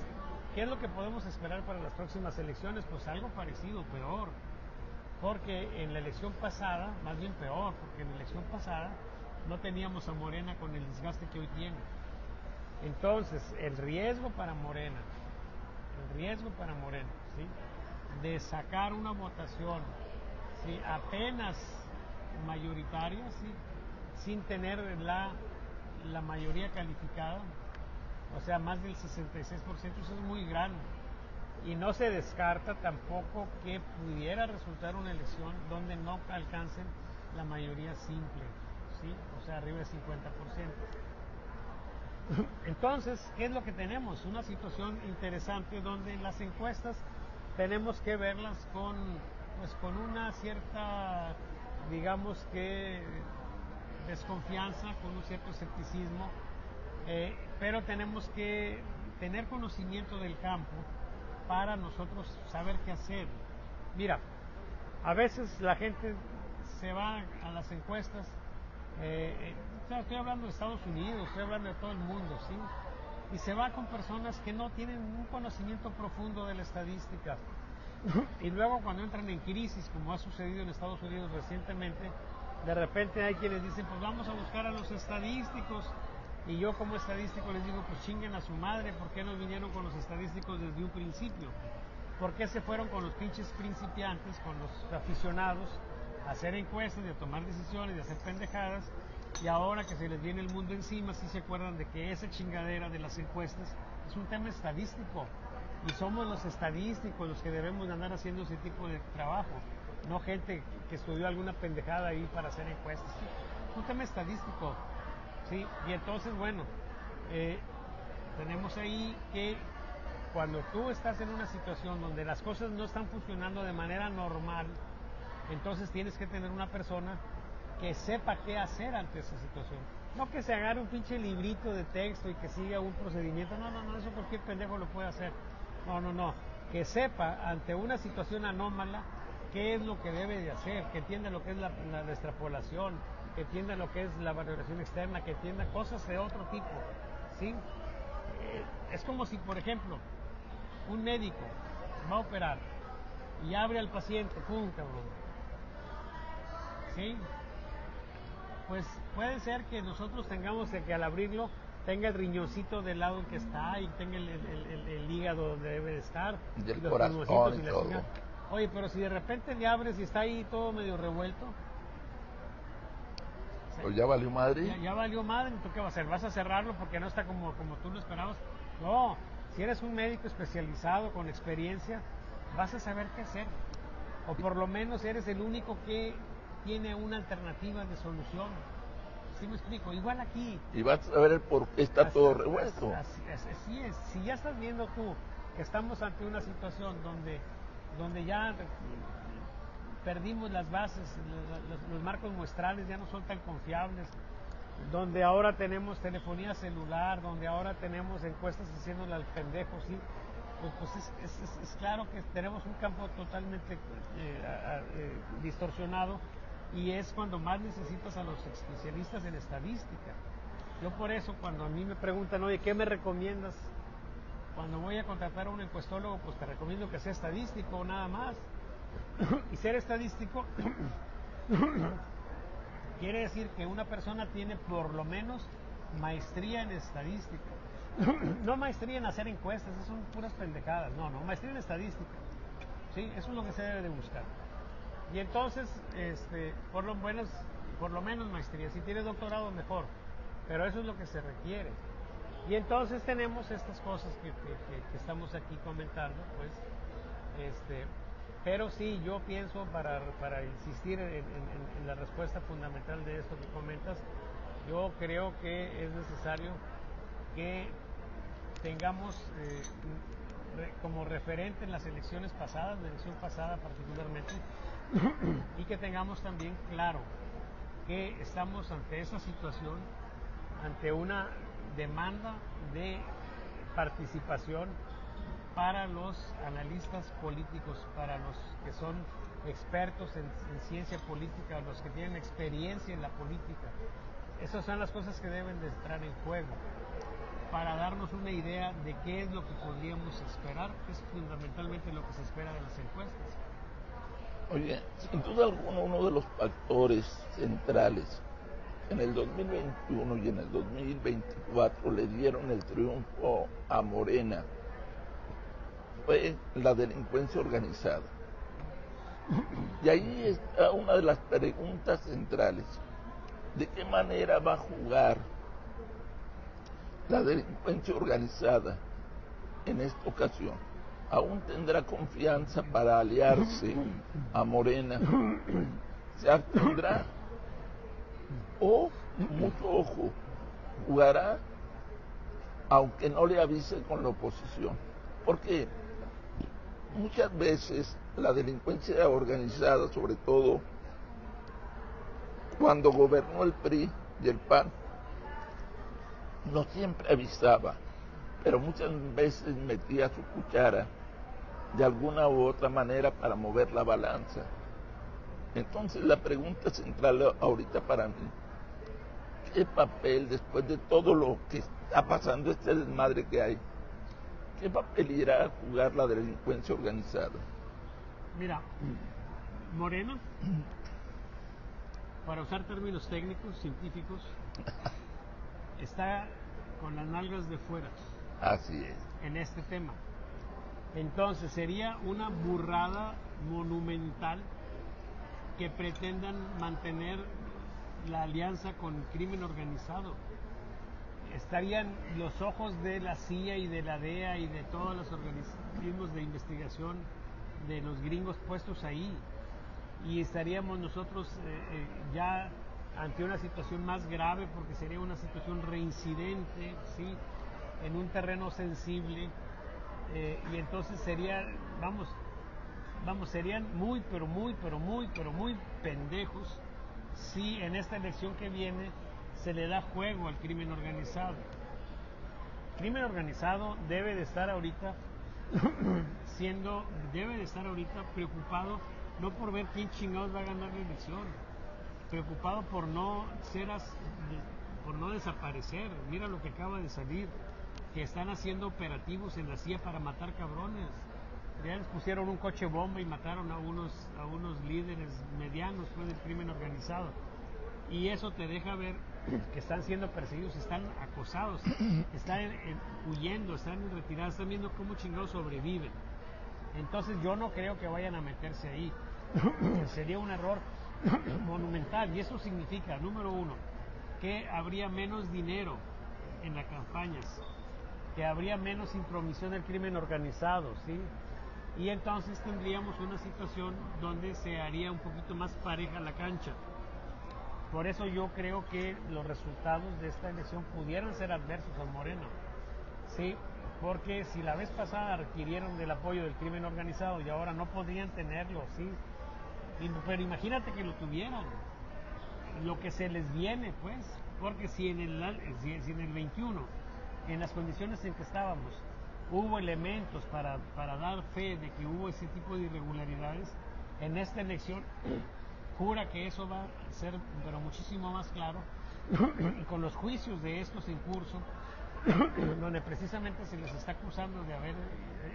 ¿qué es lo que podemos esperar para las próximas elecciones? Pues algo parecido, peor. Porque en la elección pasada, más bien peor, porque en la elección pasada no teníamos a Morena con el desgaste que hoy tiene. Entonces, el riesgo para Morena, ¿sí?, de sacar una votación, ¿sí?, apenas mayoritaria, ¿sí?, sin tener la mayoría calificada, o sea, más del 66%, eso es muy grande. Y no se descarta tampoco que pudiera resultar una elección donde no alcancen la mayoría simple, ¿sí?, o sea, arriba del 50%. Entonces, ¿qué es lo que tenemos? Una situación interesante donde las encuestas tenemos que verlas con una cierta, digamos que, desconfianza, con un cierto escepticismo, pero tenemos que tener conocimiento del campo para nosotros saber qué hacer. Mira, a veces la gente se va a las encuestas, estoy hablando de Estados Unidos, estoy hablando de todo el mundo, ¿sí?, y se va con personas que no tienen un conocimiento profundo de la estadística. Y luego cuando entran en crisis, como ha sucedido en Estados Unidos recientemente, de repente hay quienes dicen, pues vamos a buscar a los estadísticos. Y yo como estadístico les digo, pues chinguen a su madre, ¿por qué no vinieron con los estadísticos desde un principio? ¿Por qué se fueron con los pinches principiantes, con los aficionados, a hacer encuestas, de tomar decisiones, de hacer pendejadas? Y ahora que se les viene el mundo encima, sí se acuerdan de que esa chingadera de las encuestas es un tema estadístico. Y somos los estadísticos los que debemos de andar haciendo ese tipo de trabajo, no gente que estudió alguna pendejada ahí para hacer encuestas. ¿Sí? Es un tema estadístico. ¿Sí? Y entonces, bueno, tenemos ahí que cuando tú estás en una situación donde las cosas no están funcionando de manera normal, entonces tienes que tener una persona que sepa qué hacer ante esa situación. No que se agarre un pinche librito de texto y que siga un procedimiento. No, eso cualquier pendejo lo puede hacer. No. Que sepa ante una situación anómala qué es lo que debe de hacer, que entienda lo que es la extrapolación, que entienda lo que es la valoración externa, que entienda cosas de otro tipo, ¿sí? Es como si, por ejemplo, un médico va a operar y abre al paciente, ¡pum!, cabrón, ¿sí? Pues puede ser que nosotros tengamos que al abrirlo tenga el riñoncito del lado en que está y tenga el hígado donde debe de estar, y el los corazón y la todo. chinga. Oye, pero si de repente le abres y está ahí todo medio revuelto, pues ya valió madre. Ya valió madre. ¿Tú qué vas a hacer? ¿Vas a cerrarlo porque no está como tú lo esperabas? No, si eres un médico especializado con experiencia, vas a saber qué hacer, o por lo menos eres el único que tiene una alternativa de solución. ¿Sí me explico? Igual aquí. Y vas a ver el por qué está todo revuelto. Así es. Si ya estás viendo tú que estamos ante una situación donde ya perdimos las bases, los marcos muestrales ya no son tan confiables, donde ahora tenemos telefonía celular, donde ahora tenemos encuestas haciéndole al pendejo, ¿sí? pues es claro que tenemos un campo totalmente distorsionado, y es cuando más necesitas a los especialistas en estadística. Yo por eso, cuando a mí me preguntan, oye, ¿qué me recomiendas? Cuando voy a contratar a un encuestólogo, pues te recomiendo que sea estadístico, nada más. Y ser estadístico quiere decir que una persona tiene por lo menos maestría en estadística. No maestría en hacer encuestas, esas son puras pendejadas. No, maestría en estadística. Sí, eso es lo que se debe de buscar. Y entonces, por lo menos maestría. Si tienes doctorado, mejor. Pero eso es lo que se requiere. Y entonces tenemos estas cosas que estamos aquí comentando, pues. Pero sí, yo pienso, para insistir en la respuesta fundamental de esto que comentas, yo creo que es necesario que tengamos como referente en las elecciones pasadas, la elección pasada particularmente, y que tengamos también claro que estamos ante esa situación, ante una demanda de participación para los analistas políticos, para los que son expertos en ciencia política, los que tienen experiencia en la política. Esas son las cosas que deben de entrar en juego para darnos una idea de qué es lo que podríamos esperar, que es fundamentalmente lo que se espera de las encuestas. Oye, sin duda alguna, uno de los factores centrales en el 2021 y en el 2024 le dieron el triunfo a Morena fue la delincuencia organizada. Y ahí está una de las preguntas centrales. ¿De qué manera va a jugar la delincuencia organizada en esta ocasión? ¿Aún tendrá confianza para aliarse a Morena? ¿Se abstendrá? O, mucho ojo, jugará aunque no le avise con la oposición? Porque muchas veces la delincuencia organizada, sobre todo cuando gobernó el PRI y el PAN, no siempre avisaba, pero muchas veces metía su cuchara de alguna u otra manera para mover la balanza. Entonces la pregunta central ahorita para mí, ¿qué papel, después de todo lo que está pasando, este desmadre que hay, qué papel irá a jugar la delincuencia organizada? Mira, Morena, para usar términos técnicos, científicos, está con las nalgas de fuera. Así es. En este tema. Entonces sería una burrada monumental que pretendan mantener la alianza con el crimen organizado. Estarían los ojos de la CIA y de la DEA y de todos los organismos de investigación de los gringos puestos ahí, y estaríamos nosotros ya ante una situación más grave, porque sería una situación reincidente, ¿sí?, en un terreno sensible, y entonces serían muy pendejos si en esta elección que viene se le da juego al crimen organizado. El crimen organizado debe de estar ahorita preocupado no por ver quién chingados va a ganar la elección, preocupado por no desaparecer. Mira lo que acaba de salir, que están haciendo operativos en la CIA para matar cabrones. Ya les pusieron un coche bomba y mataron a unos líderes medianos, pues, del crimen organizado. Y eso te deja ver que están siendo perseguidos, están acosados, están huyendo, están en retirada, están viendo cómo chingados sobreviven. Entonces yo no creo que vayan a meterse ahí. Sería un error monumental, y eso significa, número uno, que habría menos dinero en las campañas, que habría menos intromisión del crimen organizado, ¿sí? Y entonces tendríamos una situación donde se haría un poquito más pareja la cancha. Por eso yo creo que los resultados de esta elección pudieran ser adversos a Morena, ¿sí? Porque si la vez pasada requirieron del apoyo del crimen organizado y ahora no podrían tenerlo, ¿sí? Pero imagínate que lo tuvieran, lo que se les viene, pues, porque si en el 21, en las condiciones en que estábamos, hubo elementos para dar fe de que hubo ese tipo de irregularidades, en esta elección jura que eso va a ser pero muchísimo más claro, y con los juicios de estos en curso, donde precisamente se les está acusando de haber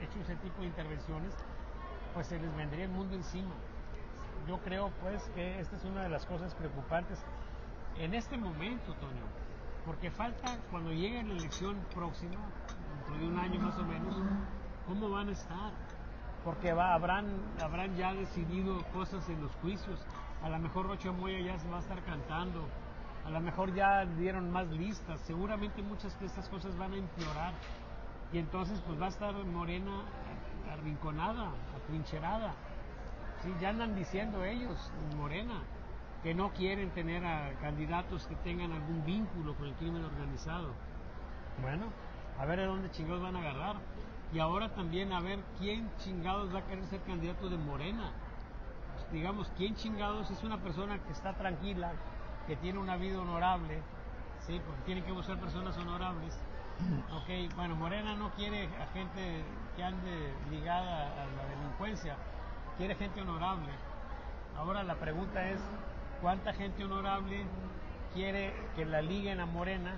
hecho ese tipo de intervenciones, pues se les vendría el mundo encima. Yo creo pues que esta es una de las cosas preocupantes en este momento, Toño, porque falta, cuando llegue la elección próxima, dentro de un año más o menos, ¿cómo van a estar? Porque habrán ya decidido cosas en los juicios. A lo mejor Rocha Moya ya se va a estar cantando, a lo mejor ya dieron más listas, seguramente muchas de estas cosas van a empeorar, y entonces pues va a estar Morena arrinconada, atrincherada. Sí, ya andan diciendo ellos, Morena, que no quieren tener a candidatos que tengan algún vínculo con el crimen organizado. Bueno, a ver de dónde chingados van a agarrar. Y ahora también a ver quién chingados va a querer ser candidato de Morena. Pues, digamos, quién chingados es una persona que está tranquila, que tiene una vida honorable, sí, porque tienen que buscar personas honorables. Ok, bueno, Morena no quiere a gente que ande ligada a la delincuencia, quiere gente honorable. Ahora la pregunta es, ¿cuánta gente honorable quiere que la liguen a Morena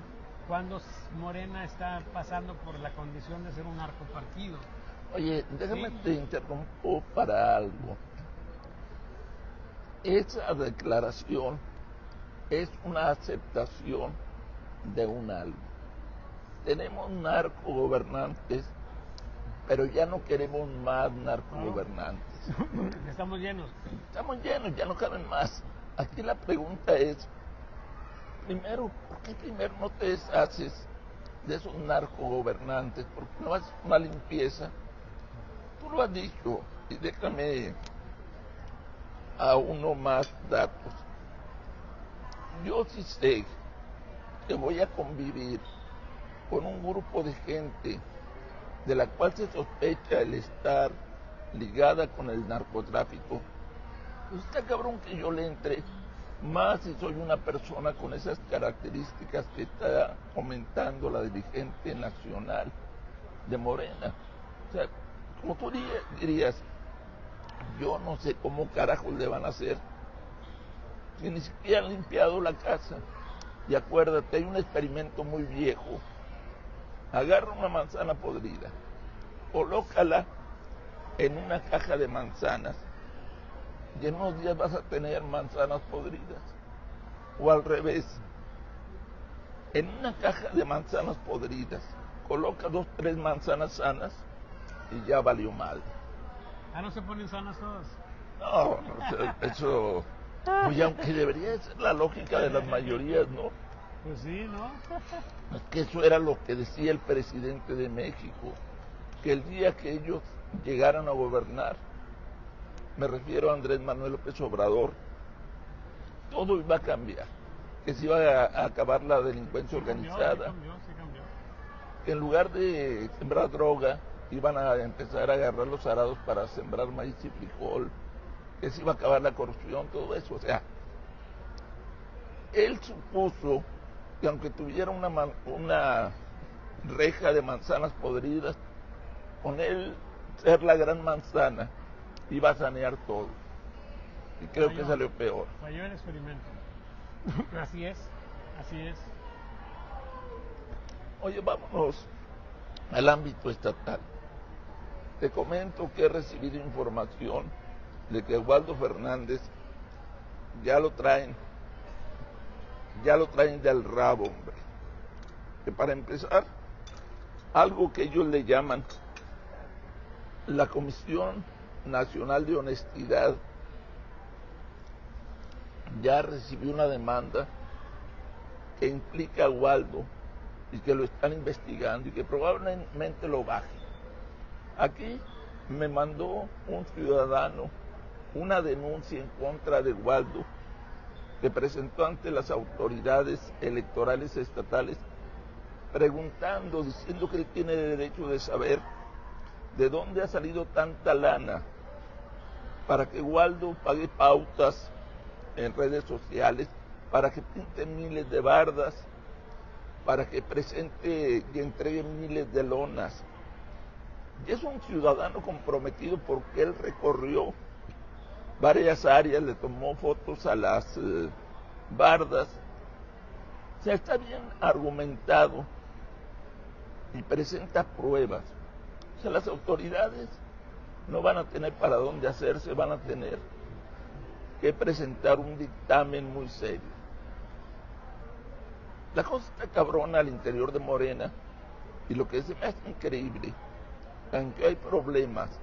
cuando Morena está pasando por la condición de ser un narcopartido? Oye, déjame ¿Sí? te interrumpo para algo. Esa declaración es una aceptación de un algo. Tenemos narcogobernantes, pero ya no queremos más narcogobernantes. Estamos llenos. Estamos llenos, ya no caben más. Aquí la pregunta es, primero, ¿por qué primero no te deshaces de esos narcogobernantes? ¿Por qué no haces una limpieza? Tú lo has dicho, y déjame a uno más datos. Yo sí sé que voy a convivir con un grupo de gente de la cual se sospecha el estar ligada con el narcotráfico. Pues está cabrón que yo le entre, más si soy una persona con esas características que está comentando la dirigente nacional de Morena. O sea, como tú dirías, yo no sé cómo carajos le van a hacer, que ni siquiera han limpiado la casa. Y acuérdate, hay un experimento muy viejo. Agarra una manzana podrida, colócala en una caja de manzanas, y en unos días vas a tener manzanas podridas. O al revés, en una caja de manzanas podridas, coloca 2, 3 manzanas sanas y ya valió mal. Ah, no se ponen sanas todas. No, eso, pues aunque debería ser la lógica de las mayorías, ¿no? Pues sí, ¿no? Es que eso era lo que decía el presidente de México, que el día que ellos llegaran a gobernar, me refiero a Andrés Manuel López Obrador, todo iba a cambiar, que se iba a acabar la delincuencia organizada, Sí cambió. que en lugar de sembrar droga, iban a empezar a agarrar los arados para sembrar maíz y frijol, que se iba a acabar la corrupción, todo eso. O sea, él supuso que aunque tuviera una reja de manzanas podridas, con él ser la gran manzana, iba a sanear todo. Y creo que salió peor. Falló el experimento. Así es, así es. Oye, vámonos al ámbito estatal. Te comento que he recibido información de que Waldo Fernández ya lo traen del rabo, hombre. Que para empezar, algo que ellos le llaman la Comisión Nacional de Honestidad ya recibió una demanda que implica a Waldo y que lo están investigando y que probablemente lo bajen. Aquí me mandó un ciudadano una denuncia en contra de Waldo que presentó ante las autoridades electorales estatales preguntando, diciendo que él tiene derecho de saber de dónde ha salido tanta lana para que Waldo pague pautas en redes sociales, para que pinte miles de bardas, para que presente y entregue miles de lonas. Y es un ciudadano comprometido porque él recorrió varias áreas, le tomó fotos a las bardas. O sea, está bien argumentado y presenta pruebas. O sea, las autoridades no van a tener para dónde hacerse, van a tener que presentar un dictamen muy serio. La cosa está cabrona al interior de Morena, y lo que se me hace increíble, aunque hay problemas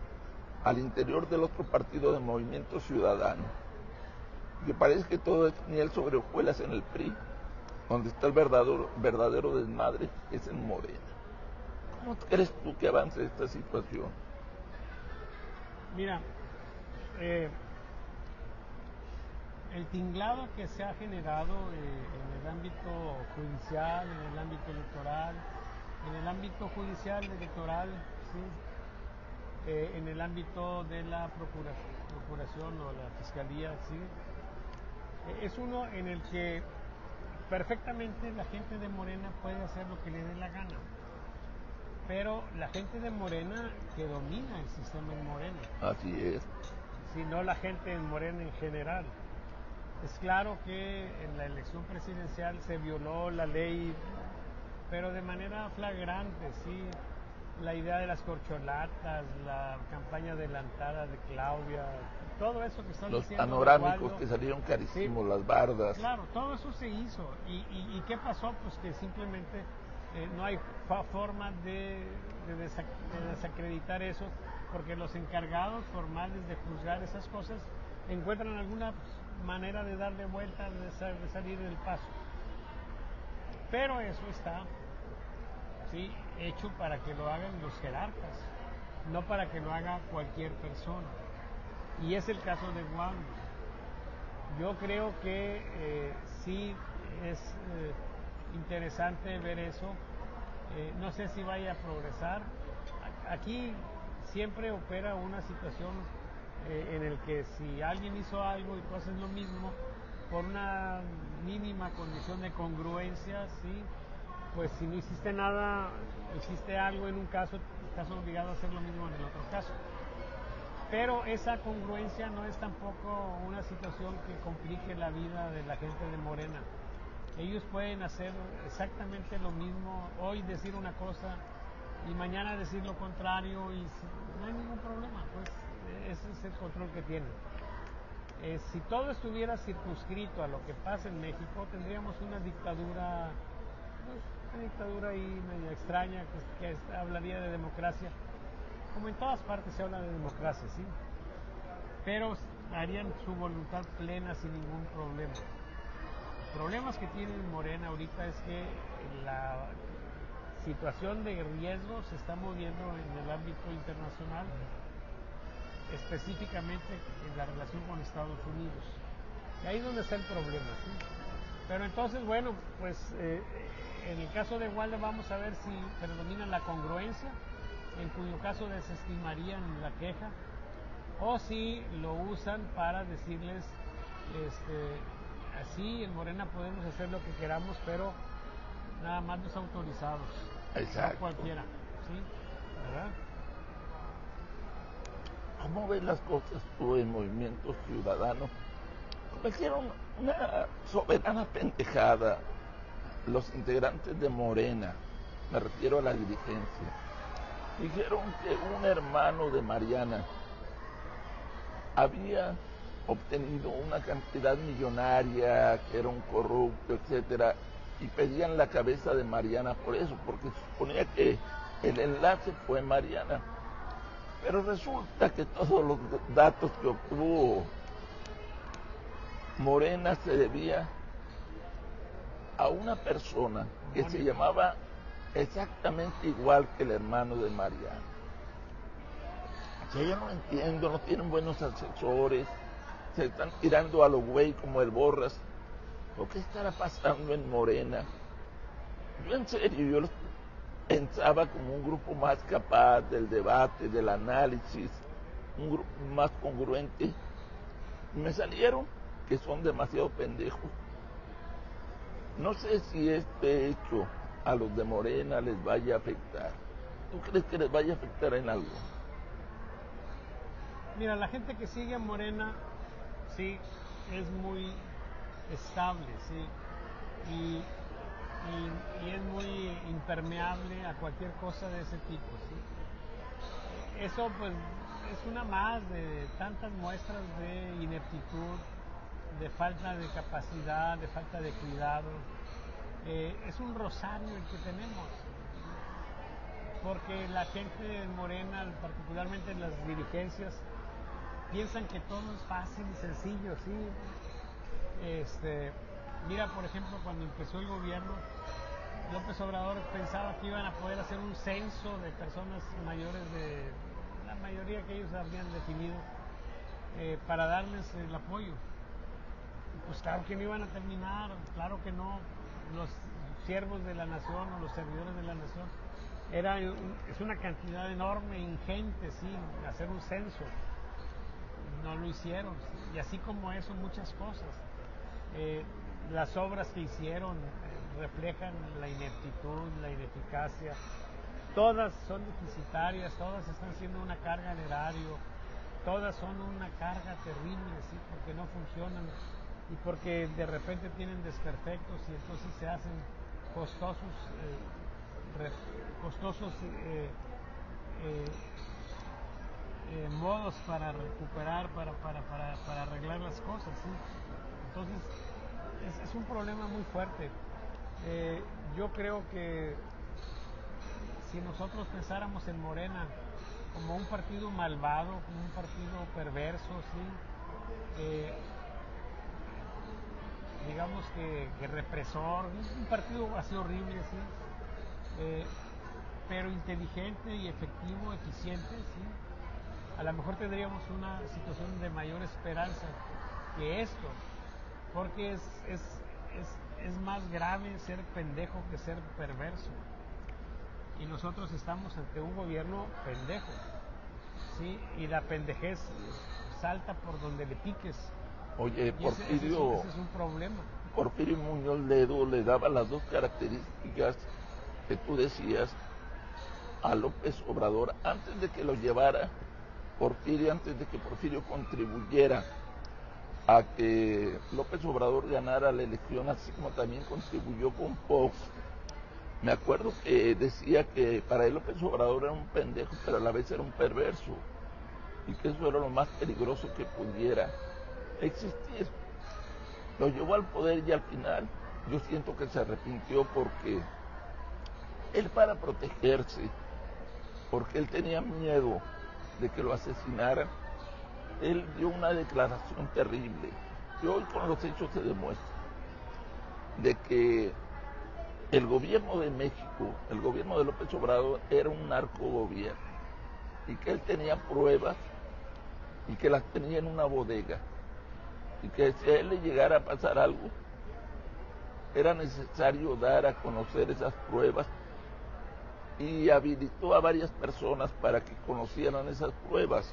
al interior del otro partido de Movimiento Ciudadano, que parece que todo es miel sobre hojuelas en el PRI, donde está el verdadero desmadre es en Morena. ¿Cómo crees tú que avance esta situación? Mira, el tinglado que se ha generado en el ámbito judicial, en el ámbito electoral, en el ámbito judicial electoral, ¿sí? En el ámbito de la procuración o la fiscalía, ¿sí? Es uno en el que perfectamente la gente de Morena puede hacer lo que le dé la gana, pero la gente de Morena que domina el sistema en Morena. Así es. Si no la gente en Morena en general. Es claro que en la elección presidencial se violó la ley, pero de manera flagrante, sí. La idea de las corcholatas, la campaña adelantada de Claudia, todo eso que están diciendo. Los panorámicos que salieron carísimos, sí, las bardas. Claro, todo eso se hizo. ¿Y qué pasó? Pues que simplemente no hay forma de desacreditar eso, porque los encargados formales de juzgar esas cosas encuentran alguna manera de darle vuelta, de salir del paso. Pero eso está, ¿sí?, hecho para que lo hagan los jerarcas, no para que lo haga cualquier persona. Y es el caso de Guam. Yo creo que sí es interesante ver eso. No sé si vaya a progresar. Aquí siempre opera una situación en el que si alguien hizo algo y tú haces lo mismo, por una mínima condición de congruencia, ¿sí?, pues si no hiciste nada, hiciste algo en un caso, estás obligado a hacer lo mismo en el otro caso. Pero esa congruencia no es tampoco una situación que complique la vida de la gente de Morena. Ellos pueden hacer exactamente lo mismo, hoy decir una cosa y mañana decir lo contrario, y no hay ningún problema, pues ese es el control que tienen. Si todo estuviera circunscrito a lo que pasa en México, tendríamos una dictadura, pues, una dictadura ahí medio extraña que hablaría de democracia, como en todas partes se habla de democracia, ¿sí? Pero harían su voluntad plena sin ningún problema. Problemas que tiene Morena ahorita es que la situación de riesgo se está moviendo en el ámbito internacional, específicamente en la relación con Estados Unidos. Y ahí es donde está el problema, ¿sí? Pero entonces, bueno, pues en el caso de Walde vamos a ver si predomina la congruencia, en cuyo caso desestimarían la queja, o si lo usan para decirles, así en Morena podemos hacer lo que queramos, pero nada más los autorizados. Exacto. No cualquiera, ¿sí? ¿Verdad? ¿Cómo ves las cosas tú en Movimiento Ciudadano? Cometieron una soberana pendejada los integrantes de Morena, me refiero a la dirigencia. Dijeron que un hermano de Mariana había obtenido una cantidad millonaria, que era un corrupto, etcétera, y pedían la cabeza de Mariana por eso, porque se suponía que el enlace fue Mariana. Pero resulta que todos los datos que obtuvo Morena se debía a una persona que se llamaba exactamente igual que el hermano de Mariana. O sea, yo no entiendo, no tienen buenos asesores, se están tirando a lo güey como el Borras. ¿O qué estará pasando en Morena? Yo en serio, yo los pensaba como un grupo más capaz del debate, del análisis, un grupo más congruente. Y me salieron que son demasiado pendejos. No sé si este hecho a los de Morena les vaya a afectar. ¿tú crees que les vaya a afectar en algo? Mira, la gente que sigue a Morena, sí, es muy estable, sí, y es muy impermeable a cualquier cosa de ese tipo, sí. Eso pues es una más de tantas muestras de ineptitud, de falta de capacidad, de falta de cuidado. Es un rosario el que tenemos, porque la gente en Morena, particularmente en las dirigencias, piensan que todo es fácil y sencillo, sí. Mira, por ejemplo, cuando empezó el gobierno, López Obrador pensaba que iban a poder hacer un censo de personas mayores de la mayoría que ellos habían definido para darles el apoyo. Pues claro que no iban a terminar, claro que no. Los siervos de la nación o los servidores de la nación es una cantidad enorme, ingente, sí, hacer un censo. No lo hicieron, y así como eso muchas cosas. Las obras que hicieron reflejan la ineptitud, la ineficacia. Todas son deficitarias, todas están siendo una carga al erario, todas son una carga terrible, sí, porque no funcionan y porque de repente tienen desperfectos y entonces se hacen costosos modos para recuperar, para arreglar las cosas, ¿sí? Entonces es un problema muy fuerte. Yo creo que si nosotros pensáramos en Morena como un partido malvado, como un partido perverso, ¿sí? Digamos que represor, un partido así horrible, ¿sí? Pero inteligente y efectivo, eficiente, ¿sí? A lo mejor tendríamos una situación de mayor esperanza que esto, porque es más grave ser pendejo que ser perverso. Y nosotros estamos ante un gobierno pendejo, ¿sí? Y la pendejez salta por donde le piques. Oye, Porfirio, ese es un problema. Porfirio Muñoz Ledo le daba las dos características que tú decías a López Obrador antes de que lo llevara Porfirio, antes de que Porfirio contribuyera a que López Obrador ganara la elección, así como también contribuyó con Fox. Me acuerdo que decía que para él López Obrador era un pendejo, pero a la vez era un perverso, y que eso era lo más peligroso que pudiera existir. Lo llevó al poder y al final yo siento que se arrepintió porque él, para protegerse, porque él tenía miedo de que lo asesinaran, él dio una declaración terrible, y hoy con los hechos se demuestra de que el gobierno de México, el gobierno de López Obrador, era un narcogobierno, y que él tenía pruebas y que las tenía en una bodega, y que si a él le llegara a pasar algo, era necesario dar a conocer esas pruebas, y habilitó a varias personas para que conocieran esas pruebas.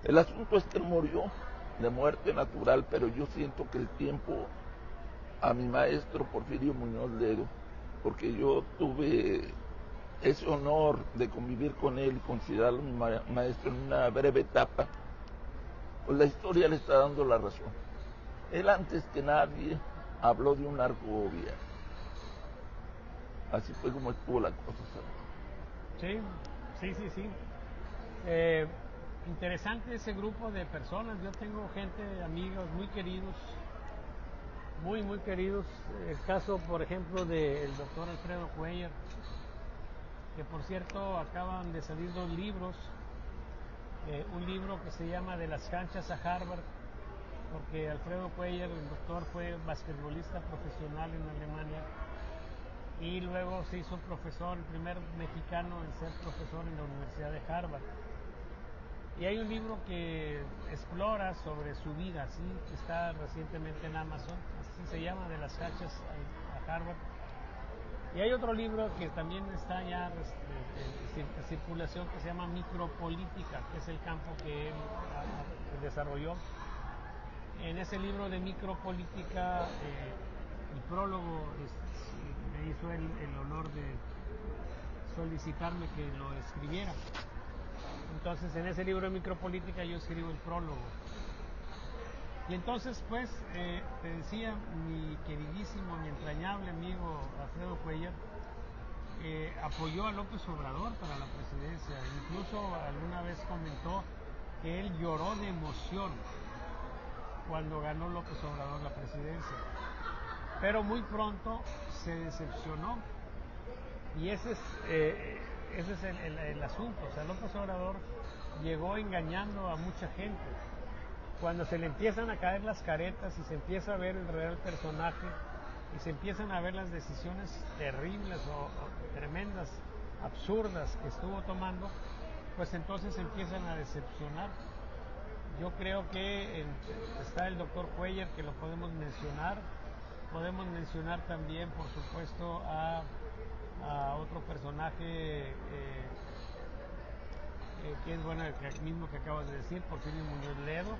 El asunto es que él murió de muerte natural, pero yo siento que el tiempo a mi maestro Porfirio Muñoz Ledo, porque yo tuve ese honor de convivir con él y considerarlo mi maestro en una breve etapa, pues la historia le está dando la razón. Él antes que nadie habló de un narcogobierno. Así fue como estuvo la cosa, ¿sabes? Sí. Interesante ese grupo de personas. Yo tengo gente, amigos muy queridos, muy queridos. El caso, por ejemplo, del doctor Alfredo Cuellar, que por cierto acaban de salir 2 libros. Un libro que se llama De las canchas a Harvard, porque Alfredo Cuellar, el doctor, fue basquetbolista profesional en Alemania y luego se hizo profesor, el primer mexicano en ser profesor en la Universidad de Harvard. Y hay un libro que explora sobre su vida, ¿sí? Que está recientemente en Amazon, así se llama, De las canchas a Harvard. Y hay otro libro que también está ya en circulación, que se llama Micropolítica, que es el campo que él desarrolló. En ese libro de Micropolítica, el prólogo me hizo el honor de solicitarme que lo escribiera. Entonces en ese libro de Micropolítica yo escribo el prólogo. Y entonces pues te decía, mi queridísimo, mi entrañable amigo Alfredo Cuellar apoyó a López Obrador para la presidencia. Incluso alguna vez comentó que él lloró de emoción cuando ganó López Obrador la presidencia. Pero muy pronto se decepcionó. Y ese es el asunto. O sea, López Obrador llegó engañando a mucha gente. Cuando se le empiezan a caer las caretas y se empieza a ver el real personaje y se empiezan a ver las decisiones terribles o tremendas, absurdas que estuvo tomando, pues entonces empiezan a decepcionar. Yo creo que está el doctor Cuellar, que lo podemos mencionar. Podemos mencionar también, por supuesto, a otro personaje que es bueno, el mismo que acabas de decir, Porfirio Muñoz Ledo.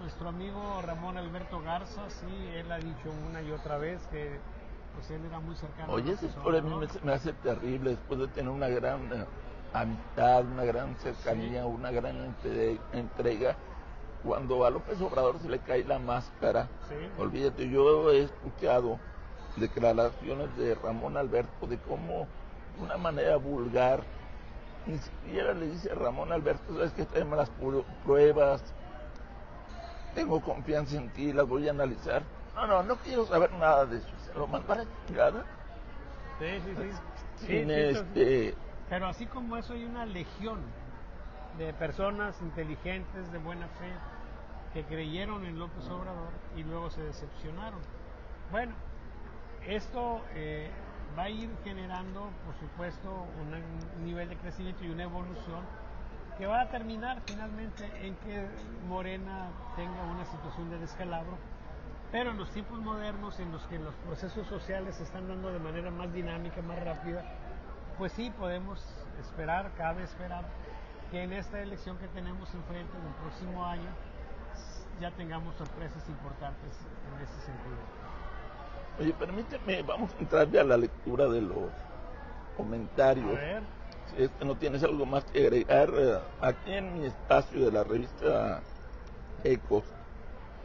Nuestro amigo Ramón Alberto Garza, sí, él ha dicho una y otra vez que pues él era muy cercano. Oye, ese por a mí me hace terrible, después de tener una gran amistad, una gran cercanía, sí, una gran entrega, cuando a López Obrador se le cae la máscara, sí, olvídate. Yo he escuchado declaraciones de Ramón Alberto de cómo, de una manera vulgar, ni siquiera le dice a Ramón Alberto, sabes que tenemos las pruebas, tengo confianza en ti, las voy a analizar. No quiero saber nada de eso, se lo mandan a chingada. Sí. Pero así como eso hay una legión de personas inteligentes, de buena fe, que creyeron en López Obrador y luego se decepcionaron. Bueno, esto va a ir generando, por supuesto, un nivel de crecimiento y una evolución que va a terminar finalmente en que Morena tenga una situación de descalabro, pero en los tiempos modernos en los que los procesos sociales se están dando de manera más dinámica, más rápida, pues sí podemos esperar, cabe esperar que en esta elección que tenemos enfrente en el próximo año ya tengamos sorpresas importantes en ese sentido. Oye, permíteme, vamos a entrar ya a la lectura de los comentarios. A ver. Si es que no tienes algo más que agregar, aquí en mi espacio de la revista Ecos,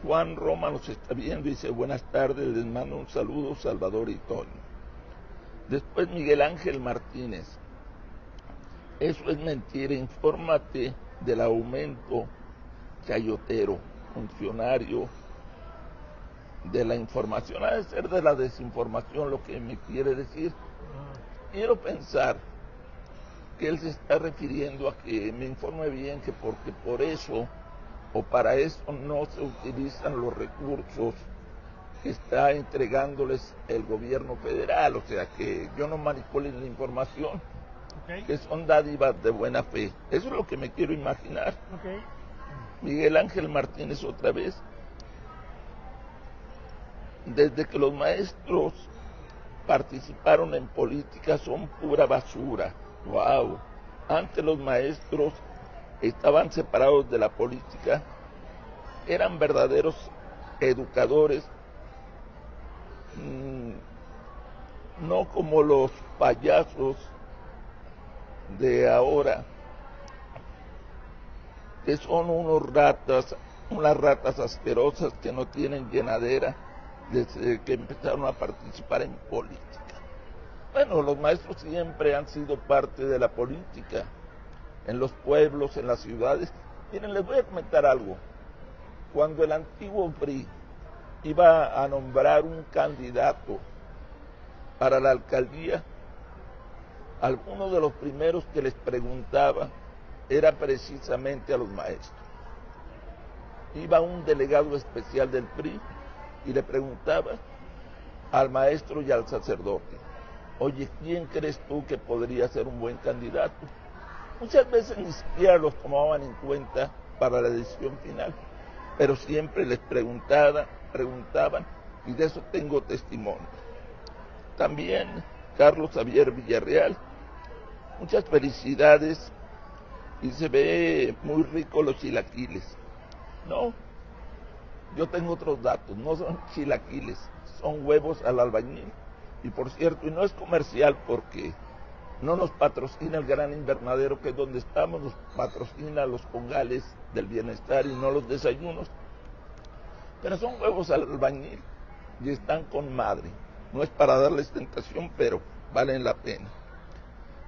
Juan Roma nos está viendo y dice: buenas tardes, les mando un saludo, Salvador y Toño. Después Miguel Ángel Martínez: eso es mentira, infórmate del aumento chayotero, funcionario de la información, ha de ser de la desinformación lo que me quiere decir. Quiero pensar que él se está refiriendo a que me informe bien, que porque por eso o para eso no se utilizan los recursos que está entregándoles el gobierno federal, o sea, que yo no manipule la información, que son dádivas de buena fe. Eso es lo que me quiero imaginar. Miguel Ángel Martínez otra vez: desde que los maestros participaron en política son pura basura. Wow. Antes los maestros estaban separados de la política, eran verdaderos educadores, no como los payasos de ahora, que son unas ratas asquerosas que no tienen llenadera desde que empezaron a participar en política. Bueno, los maestros siempre han sido parte de la política, en los pueblos, en las ciudades. Miren, les voy a comentar algo. Cuando el antiguo PRI iba a nombrar un candidato para la alcaldía, alguno de los primeros que les preguntaba era precisamente a los maestros. Iba un delegado especial del PRI y le preguntaba al maestro y al sacerdote: oye, ¿quién crees tú que podría ser un buen candidato? Muchas veces ni siquiera los tomaban en cuenta para la decisión final, pero siempre les preguntaban, y de eso tengo testimonio. También Carlos Javier Villarreal: muchas felicidades y se ve muy rico los chilaquiles. No, yo tengo otros datos, no son chilaquiles, son huevos al albañil Y por cierto, y no es comercial porque no nos patrocina el Gran Invernadero, que es donde estamos, nos patrocina los congales del bienestar y no los desayunos. Pero son huevos al albañil y están con madre. No es para darles tentación, pero valen la pena.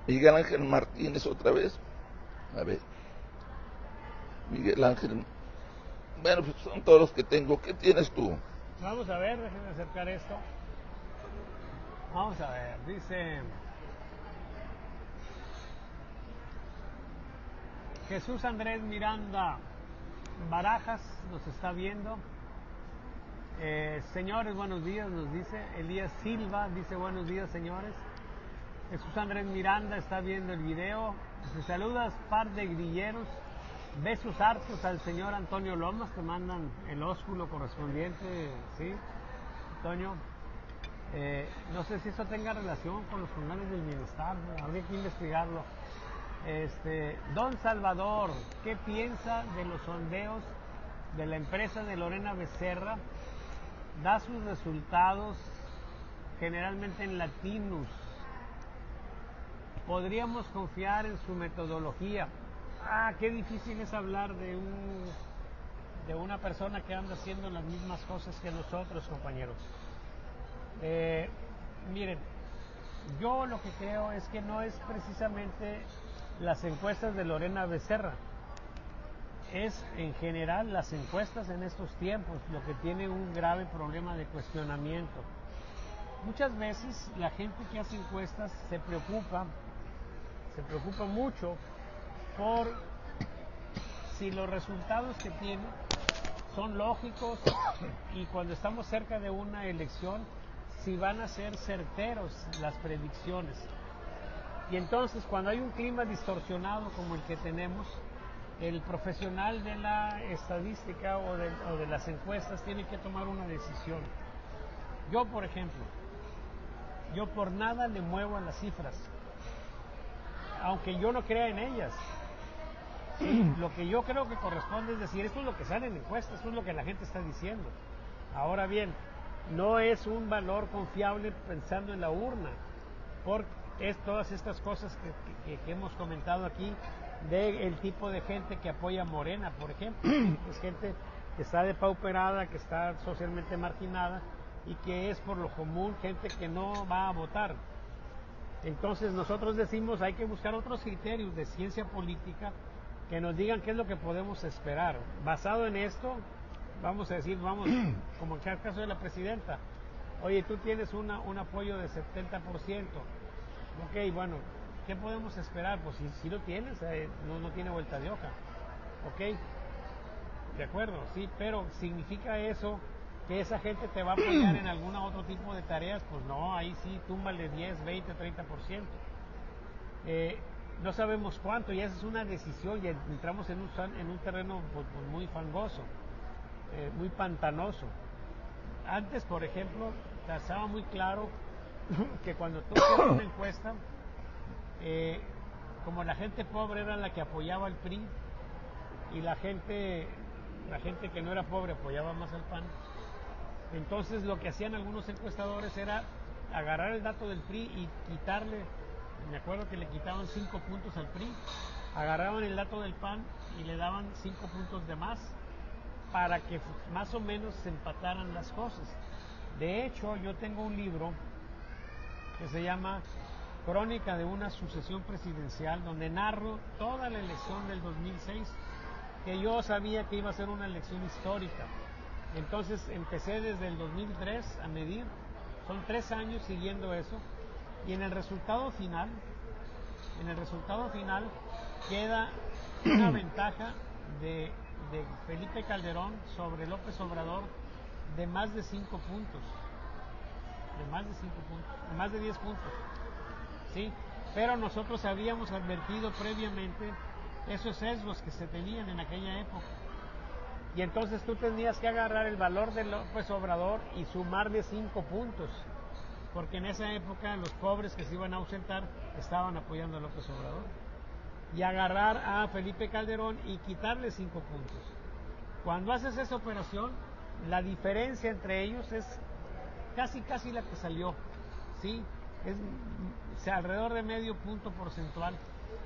Miguel Ángel Martínez otra vez. A ver. Miguel Ángel. Bueno, pues son todos los que tengo. ¿Qué tienes tú? Vamos a ver, déjenme acercar esto. Vamos a ver, dice Jesús Andrés Miranda Barajas, nos está viendo. Señores, buenos días, nos dice. Elías Silva dice buenos días, señores. Jesús Andrés Miranda está viendo el video. Se saludas, par de grilleros. Besos hartos al señor Antonio Lomas, te mandan el ósculo correspondiente, ¿sí? Antonio, no sé si eso tenga relación con los congales del bienestar, ¿no? Habría que investigarlo. Don Salvador, ¿qué piensa de los sondeos de la empresa de Lorena Becerra? Da sus resultados generalmente en Latinus. ¿Podríamos confiar en su metodología? Qué difícil es hablar de una persona que anda haciendo las mismas cosas que nosotros, compañeros. Miren, yo lo que creo es que no es precisamente las encuestas de Lorena Becerra, es en general las encuestas en estos tiempos lo que tiene un grave problema de cuestionamiento. Muchas veces la gente que hace encuestas se preocupa mucho por si los resultados que tiene son lógicos y cuando estamos cerca de una elección, si van a ser certeros las predicciones. Y entonces cuando hay un clima distorsionado como el que tenemos, el profesional de la estadística o de las encuestas tiene que tomar una decisión. Yo, por ejemplo, por nada le muevo a las cifras, aunque yo no crea en ellas. Sí, lo que yo creo que corresponde es decir, esto es lo que sale en encuestas, esto es lo que la gente está diciendo. Ahora bien, no es un valor confiable pensando en la urna, porque es todas estas cosas que hemos comentado aquí, del tipo de gente que apoya a Morena, por ejemplo. Es gente que está depauperada, que está socialmente marginada y que es por lo común gente que no va a votar. Entonces nosotros decimos hay que buscar otros criterios de ciencia política que nos digan qué es lo que podemos esperar. Basado en esto, vamos a decir, como en el caso de la presidenta, oye, tú tienes un apoyo de 70%, ok, bueno, ¿qué podemos esperar? Pues si lo tienes, no tiene vuelta de hoja, ok, de acuerdo, sí, pero ¿significa eso que esa gente te va a apoyar en algún otro tipo de tareas? Pues no, ahí sí, túmbale 10, 20, 30%. No sabemos cuánto, y esa es una decisión, y entramos en un terreno pues, muy fangoso, muy pantanoso. Antes, por ejemplo, estaba muy claro que cuando tú hacías una encuesta, como la gente pobre era la que apoyaba al PRI y la gente que no era pobre apoyaba más al PAN, entonces lo que hacían algunos encuestadores era agarrar el dato del PRI y quitarle. Me acuerdo que le quitaban 5 puntos al PRI, agarraban el dato del PAN y le daban 5 puntos de más para que más o menos se empataran las cosas. De hecho, yo tengo un libro que se llama Crónica de una sucesión presidencial, donde narro toda la elección del 2006, que yo sabía que iba a ser una elección histórica. Entonces empecé desde el 2003 a medir, son 3 años siguiendo eso. Y en el resultado final queda una ventaja de Felipe Calderón sobre López Obrador de más de 5 puntos, de más de 10 puntos, ¿sí? Pero nosotros habíamos advertido previamente esos sesgos que se tenían en aquella época. Y entonces tú tenías que agarrar el valor de López Obrador y sumarle 5 puntos. Porque en esa época los pobres que se iban a ausentar estaban apoyando a López Obrador. Y agarrar a Felipe Calderón y quitarle 5 puntos. Cuando haces esa operación, la diferencia entre ellos es casi la que salió. sí, es alrededor de medio punto porcentual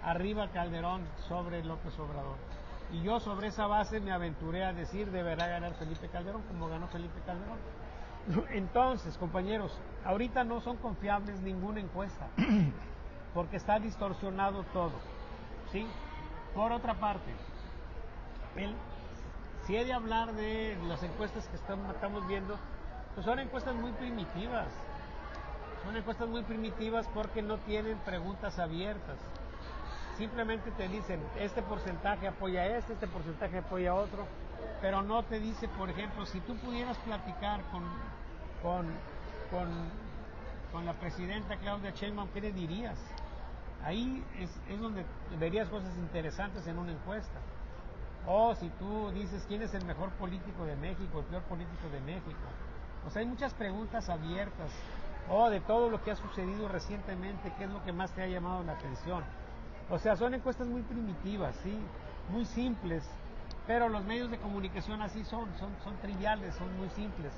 arriba Calderón sobre López Obrador. Y yo sobre esa base me aventuré a decir deberá ganar Felipe Calderón como ganó Felipe Calderón. Entonces, compañeros, ahorita no son confiables ninguna encuesta porque está distorsionado todo, ¿sí? Por otra parte, si he de hablar de las encuestas que estamos viendo, pues son encuestas muy primitivas. Son encuestas muy primitivas porque no tienen preguntas abiertas. Simplemente te dicen, este porcentaje apoya a este porcentaje apoya a otro, pero no te dice, por ejemplo, si tú pudieras platicar con la presidenta Claudia Sheinbaum, ¿qué le dirías? Ahí es donde verías cosas interesantes en una encuesta. O si tú dices, ¿quién es el mejor político de México, el peor político de México? O sea, hay muchas preguntas abiertas. O de todo lo que ha sucedido recientemente, ¿qué es lo que más te ha llamado la atención? O sea, son encuestas muy primitivas, ¿sí? Muy simples, pero los medios de comunicación así son triviales, son muy simples.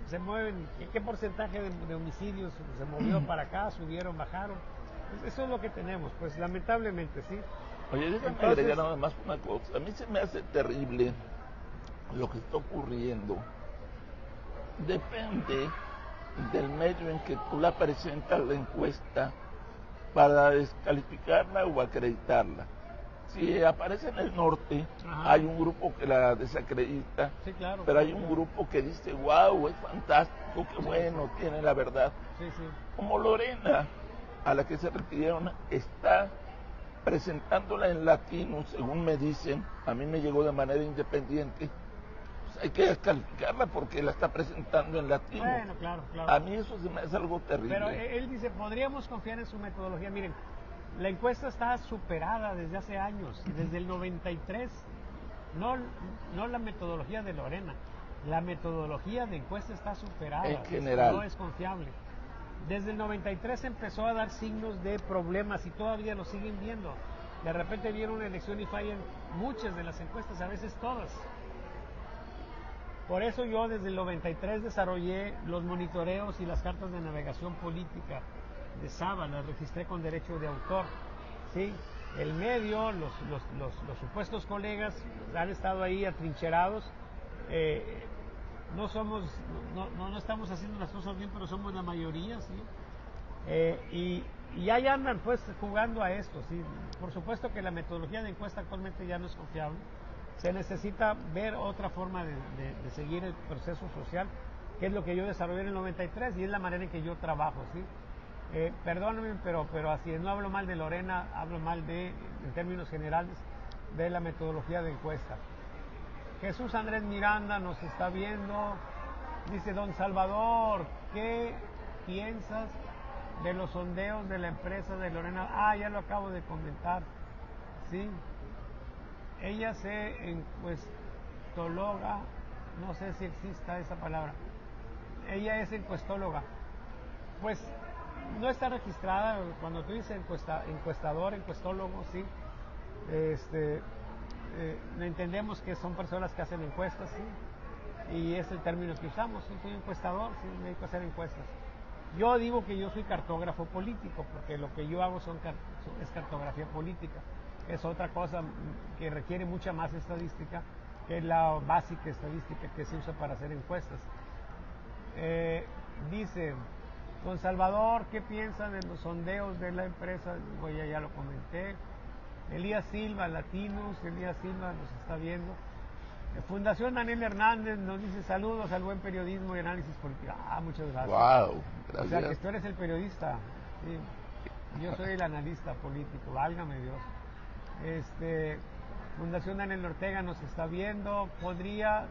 Se mueven, ¿qué porcentaje de homicidios se movió para acá, subieron, bajaron? Eso es lo que tenemos, pues lamentablemente, ¿sí? Oye, déjame agregar nada más una cosa. A mí se me hace terrible lo que está ocurriendo. Depende del medio en que tú la presentas la encuesta para descalificarla o acreditarla. Si aparece en el norte, ajá, hay un grupo que la desacredita, sí, claro, pero hay un grupo que dice, wow, es fantástico, qué bueno, tiene la verdad. Sí. Como Lorena, a la que se refirieron, está presentándola en latino, según me dicen, a mí me llegó de manera independiente. Hay que descalificarla porque la está presentando en latino. Bueno, claro. A mí eso se me hace algo terrible. Pero él dice, podríamos confiar en su metodología. Miren, la encuesta está superada desde hace años, desde el 93. No la metodología de Lorena, la metodología de encuesta está superada. En general. No es confiable. Desde el 93 empezó a dar signos de problemas y todavía lo siguen viendo. De repente viene una elección y fallan muchas de las encuestas, a veces todas. Por eso yo desde el 93 desarrollé los monitoreos y las cartas de navegación política de Saba, las registré con derecho de autor. ¿Sí? El medio, los supuestos colegas han estado ahí atrincherados. No estamos haciendo las cosas bien, pero somos la mayoría, ¿sí? Y ahí andan pues jugando a esto, ¿sí? Por supuesto que la metodología de encuesta actualmente ya no es confiable. Se necesita ver otra forma de seguir el proceso social, que es lo que yo desarrollé en el 93 y es la manera en que yo trabajo, ¿sí? Perdónenme, pero así no hablo mal de Lorena, hablo mal en términos generales, de la metodología de encuesta. Jesús Andrés Miranda nos está viendo, dice, don Salvador, ¿qué piensas de los sondeos de la empresa de Lorena? Ya lo acabo de comentar, ¿sí? Ella se encuestóloga, no sé si exista esa palabra. Ella es encuestóloga. Pues no está registrada. Cuando tú dices encuestador, encuestólogo, sí. Entendemos que son personas que hacen encuestas, sí. Y es el término que usamos. Sí, soy encuestador, sí, me dedico a hacer encuestas. Yo digo que yo soy cartógrafo político, porque lo que yo hago es cartografía política. Es otra cosa que requiere mucha más estadística que la básica estadística que se usa para hacer encuestas. Dice, don Salvador, ¿qué piensa de los sondeos de la empresa? Ya lo comenté. Elías Silva, Latinus, Elías Silva nos está viendo. Fundación Daniel Hernández nos dice saludos al buen periodismo y análisis político. Muchas gracias. Wow, gracias. O sea que tú eres el periodista. Sí. Yo soy el analista político, válgame Dios. Fundación Daniel Ortega nos está viendo. Podría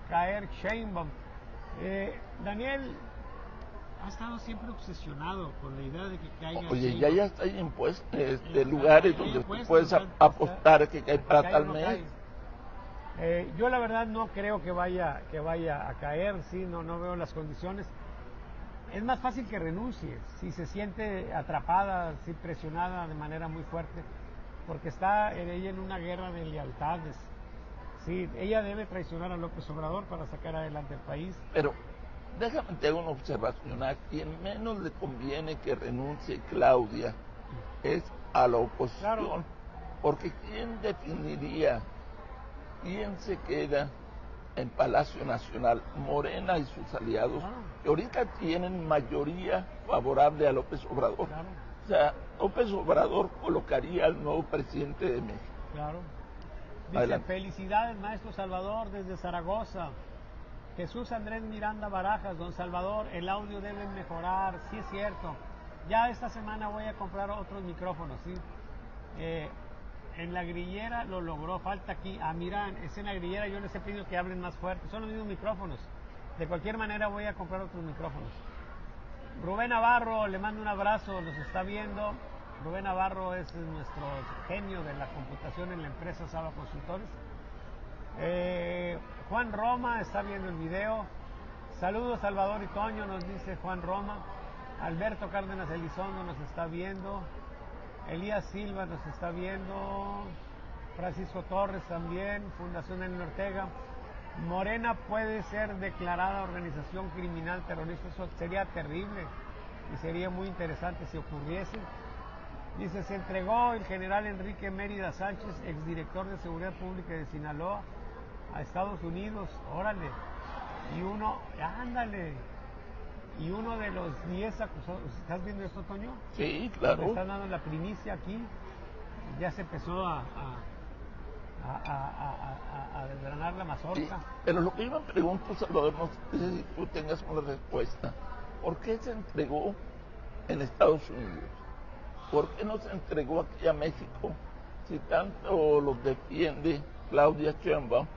caer Sheinbaum. Daniel ha estado siempre obsesionado con la idea de que caiga. Oye, ya está ahí impuesto lugares donde tú puedes apostar que cae para tal mes. Yo la verdad no creo que vaya a caer, sí, no veo las condiciones. Es más fácil que renuncie si se siente atrapada, sí, presionada de manera muy fuerte, porque está ella en una guerra de lealtades. Sí, ella debe traicionar a López Obrador para sacar adelante el país. Pero déjame te hago una observación. A quien menos le conviene que renuncie Claudia es a la oposición, Claro. porque ¿quién definiría quién se queda en Palacio Nacional? Morena y sus aliados, que ahorita tienen mayoría favorable a López Obrador. Claro. O sea, López Obrador colocaría al nuevo presidente de México. Claro. Dice, Adelante. felicidades, maestro Salvador, desde Zaragoza. Jesús Andrés Miranda Barajas, don Salvador, el audio debe mejorar, sí es cierto. Ya esta semana voy a comprar otros micrófonos, ¿sí? En la grillera lo logró, falta aquí. Ah, mira, es en la grillera, yo les he pedido que hablen más fuerte, son los mismos micrófonos. De cualquier manera voy a comprar otros micrófonos. Rubén Navarro, le mando un abrazo, nos está viendo. Rubén Navarro es nuestro genio de la computación en la empresa Saba Consultores. Juan Roma está viendo el video. Saludos Salvador y Toño, nos dice Juan Roma. Alberto Cárdenas Elizondo nos está viendo. Elías Silva nos está viendo. Francisco Torres también. Fundación Daniel Ortega. Morena puede ser declarada organización criminal terrorista. Eso sería terrible y sería muy interesante si ocurriese. Dice, se entregó el general Enrique Mérida Sánchez, exdirector de Seguridad Pública de Sinaloa, a Estados Unidos. Órale. Y uno, ándale. Y uno de los 10 acusados, ¿estás viendo esto, Toño? Sí, claro. Me están dando la primicia aquí. Ya se empezó a desgranar la mazorca. Sí, pero lo que yo me pregunto, Salvador, no sé si tú tengas una respuesta. ¿Por qué se entregó en Estados Unidos? ¿Por qué no se entregó aquí a México si tanto los defiende Claudia Sheinbaum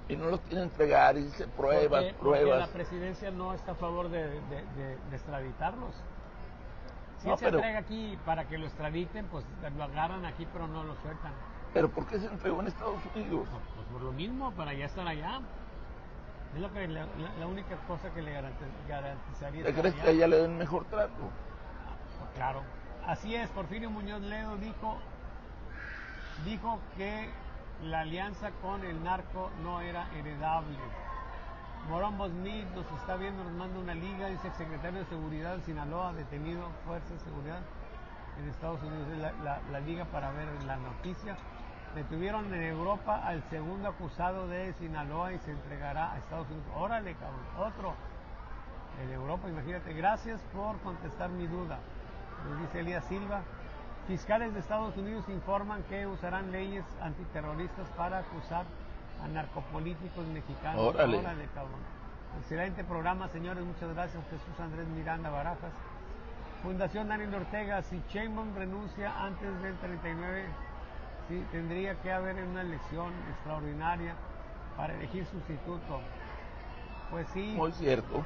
y no los quiere entregar y dice pruebas? Porque la presidencia no está a favor de extraditarlos. Si No, él se entrega aquí para que lo extraditen, pues lo agarran aquí pero no lo sueltan. ¿Pero por qué se entregó en Estados Unidos? Pues por lo mismo, para ya estar allá. Es lo que la única cosa que le garantizaría. ¿Te crees que a ella le den mejor trato? Pues claro. Así es, Porfirio Muñoz Ledo dijo que la alianza con el narco no era heredable. Morón Bosmith nos está viendo, nos manda una liga, dice el secretario de Seguridad de Sinaloa, detenido, Fuerza de Seguridad en Estados Unidos, es la liga para ver la noticia. Detuvieron en Europa al segundo acusado de Sinaloa y se entregará a Estados Unidos. Órale, cabrón, otro en Europa, imagínate. Gracias por contestar mi duda, nos dice Elías Silva. Fiscales de Estados Unidos informan que usarán leyes antiterroristas para acusar a narcopolíticos mexicanos. Órale. Órale, cabrón. Excelente programa, señores. Muchas gracias, Jesús Andrés Miranda Barajas. Fundación Daniel Ortega, si Sheinbaum renuncia antes del 39, sí, tendría que haber una elección extraordinaria para elegir sustituto. Pues sí. Muy cierto.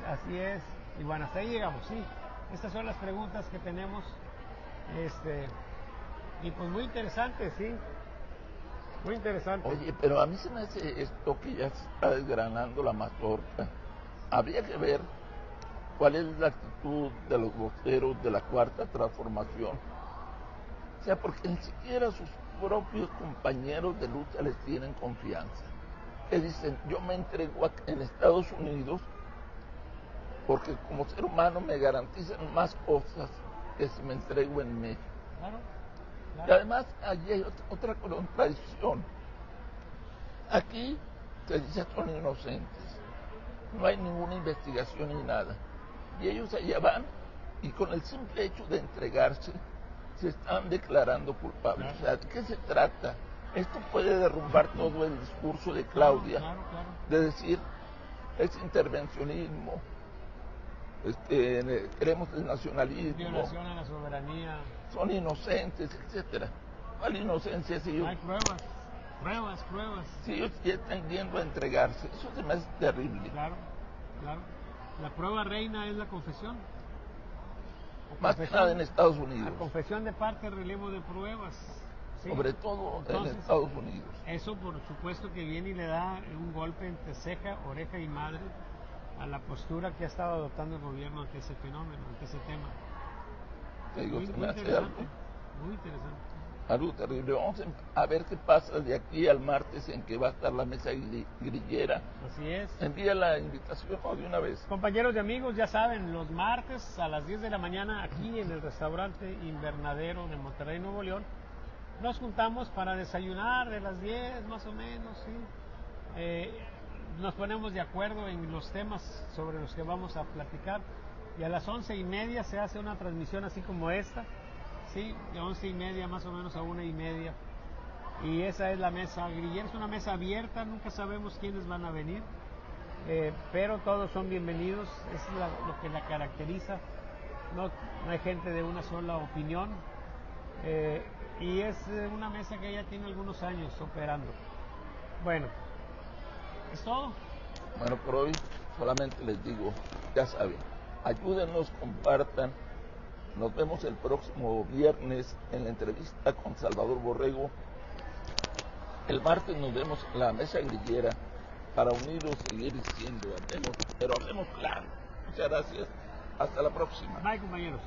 Así es. Y bueno, hasta ahí llegamos, sí. Estas son las preguntas que tenemos. Y pues muy interesante, sí. Muy interesante. Oye, pero a mí se me hace esto que ya se está desgranando la mazorca. Habría que ver cuál es la actitud de los voceros de la Cuarta Transformación. O sea, porque ni siquiera sus propios compañeros de lucha les tienen confianza. Que dicen, yo me entrego en Estados Unidos porque como ser humano me garantizan más cosas que si me entrego en México. Claro, claro. Y además, allí hay otra contradicción. Aquí se dice son inocentes, no hay ninguna investigación ni nada. Y ellos allá van y con el simple hecho de entregarse se están declarando culpables. Claro. O sea, ¿de qué se trata? Esto puede derrumbar todo el discurso de Claudia, Claro. de decir, es intervencionismo, queremos el nacionalismo, Violación a la soberanía. son inocentes, etcétera. ¿Cuál inocencia si ellos, Hay pruebas. si ellos ya están yendo a entregarse? Eso se me hace terrible. Claro. La prueba reina es la confesión. Más que nada en Estados Unidos. La confesión de parte, relevo de pruebas. Sí. Sobre todo Entonces, en Estados Unidos. Eso por supuesto que viene y le da un golpe entre ceja, oreja y madre a la postura que ha estado adoptando el gobierno ante ese fenómeno, ante ese tema. Te digo, se me Muy hace interesante, algo. muy interesante. Algo terrible. Vamos a ver qué pasa de aquí al martes en que va a estar la mesa grillera. Así es. Envía la invitación de una vez. Compañeros y amigos, ya saben, los martes a las 10 de la mañana aquí en el restaurante Invernadero de Monterrey, Nuevo León, nos juntamos para desayunar de las 10 más o menos, ¿sí? Nos ponemos de acuerdo en los temas sobre los que vamos a platicar y a las 11:30 se hace una transmisión así como esta, ¿sí? De 11:30 más o menos a 1:30, y esa es la mesa grillera. Es una mesa abierta, nunca sabemos quiénes van a venir, pero todos son bienvenidos, es lo que la caracteriza. No hay gente de una sola opinión, y es una mesa que ya tiene algunos años operando. Bueno, es todo. Bueno, por hoy solamente les digo, ya saben, ayúdenos, compartan. Nos vemos el próximo viernes en la entrevista con Salvador Borrego. El martes nos vemos en la mesa grillera para unirnos y seguir diciendo, pero hablemos claro. Muchas gracias. Hasta la próxima. Bye, compañeros.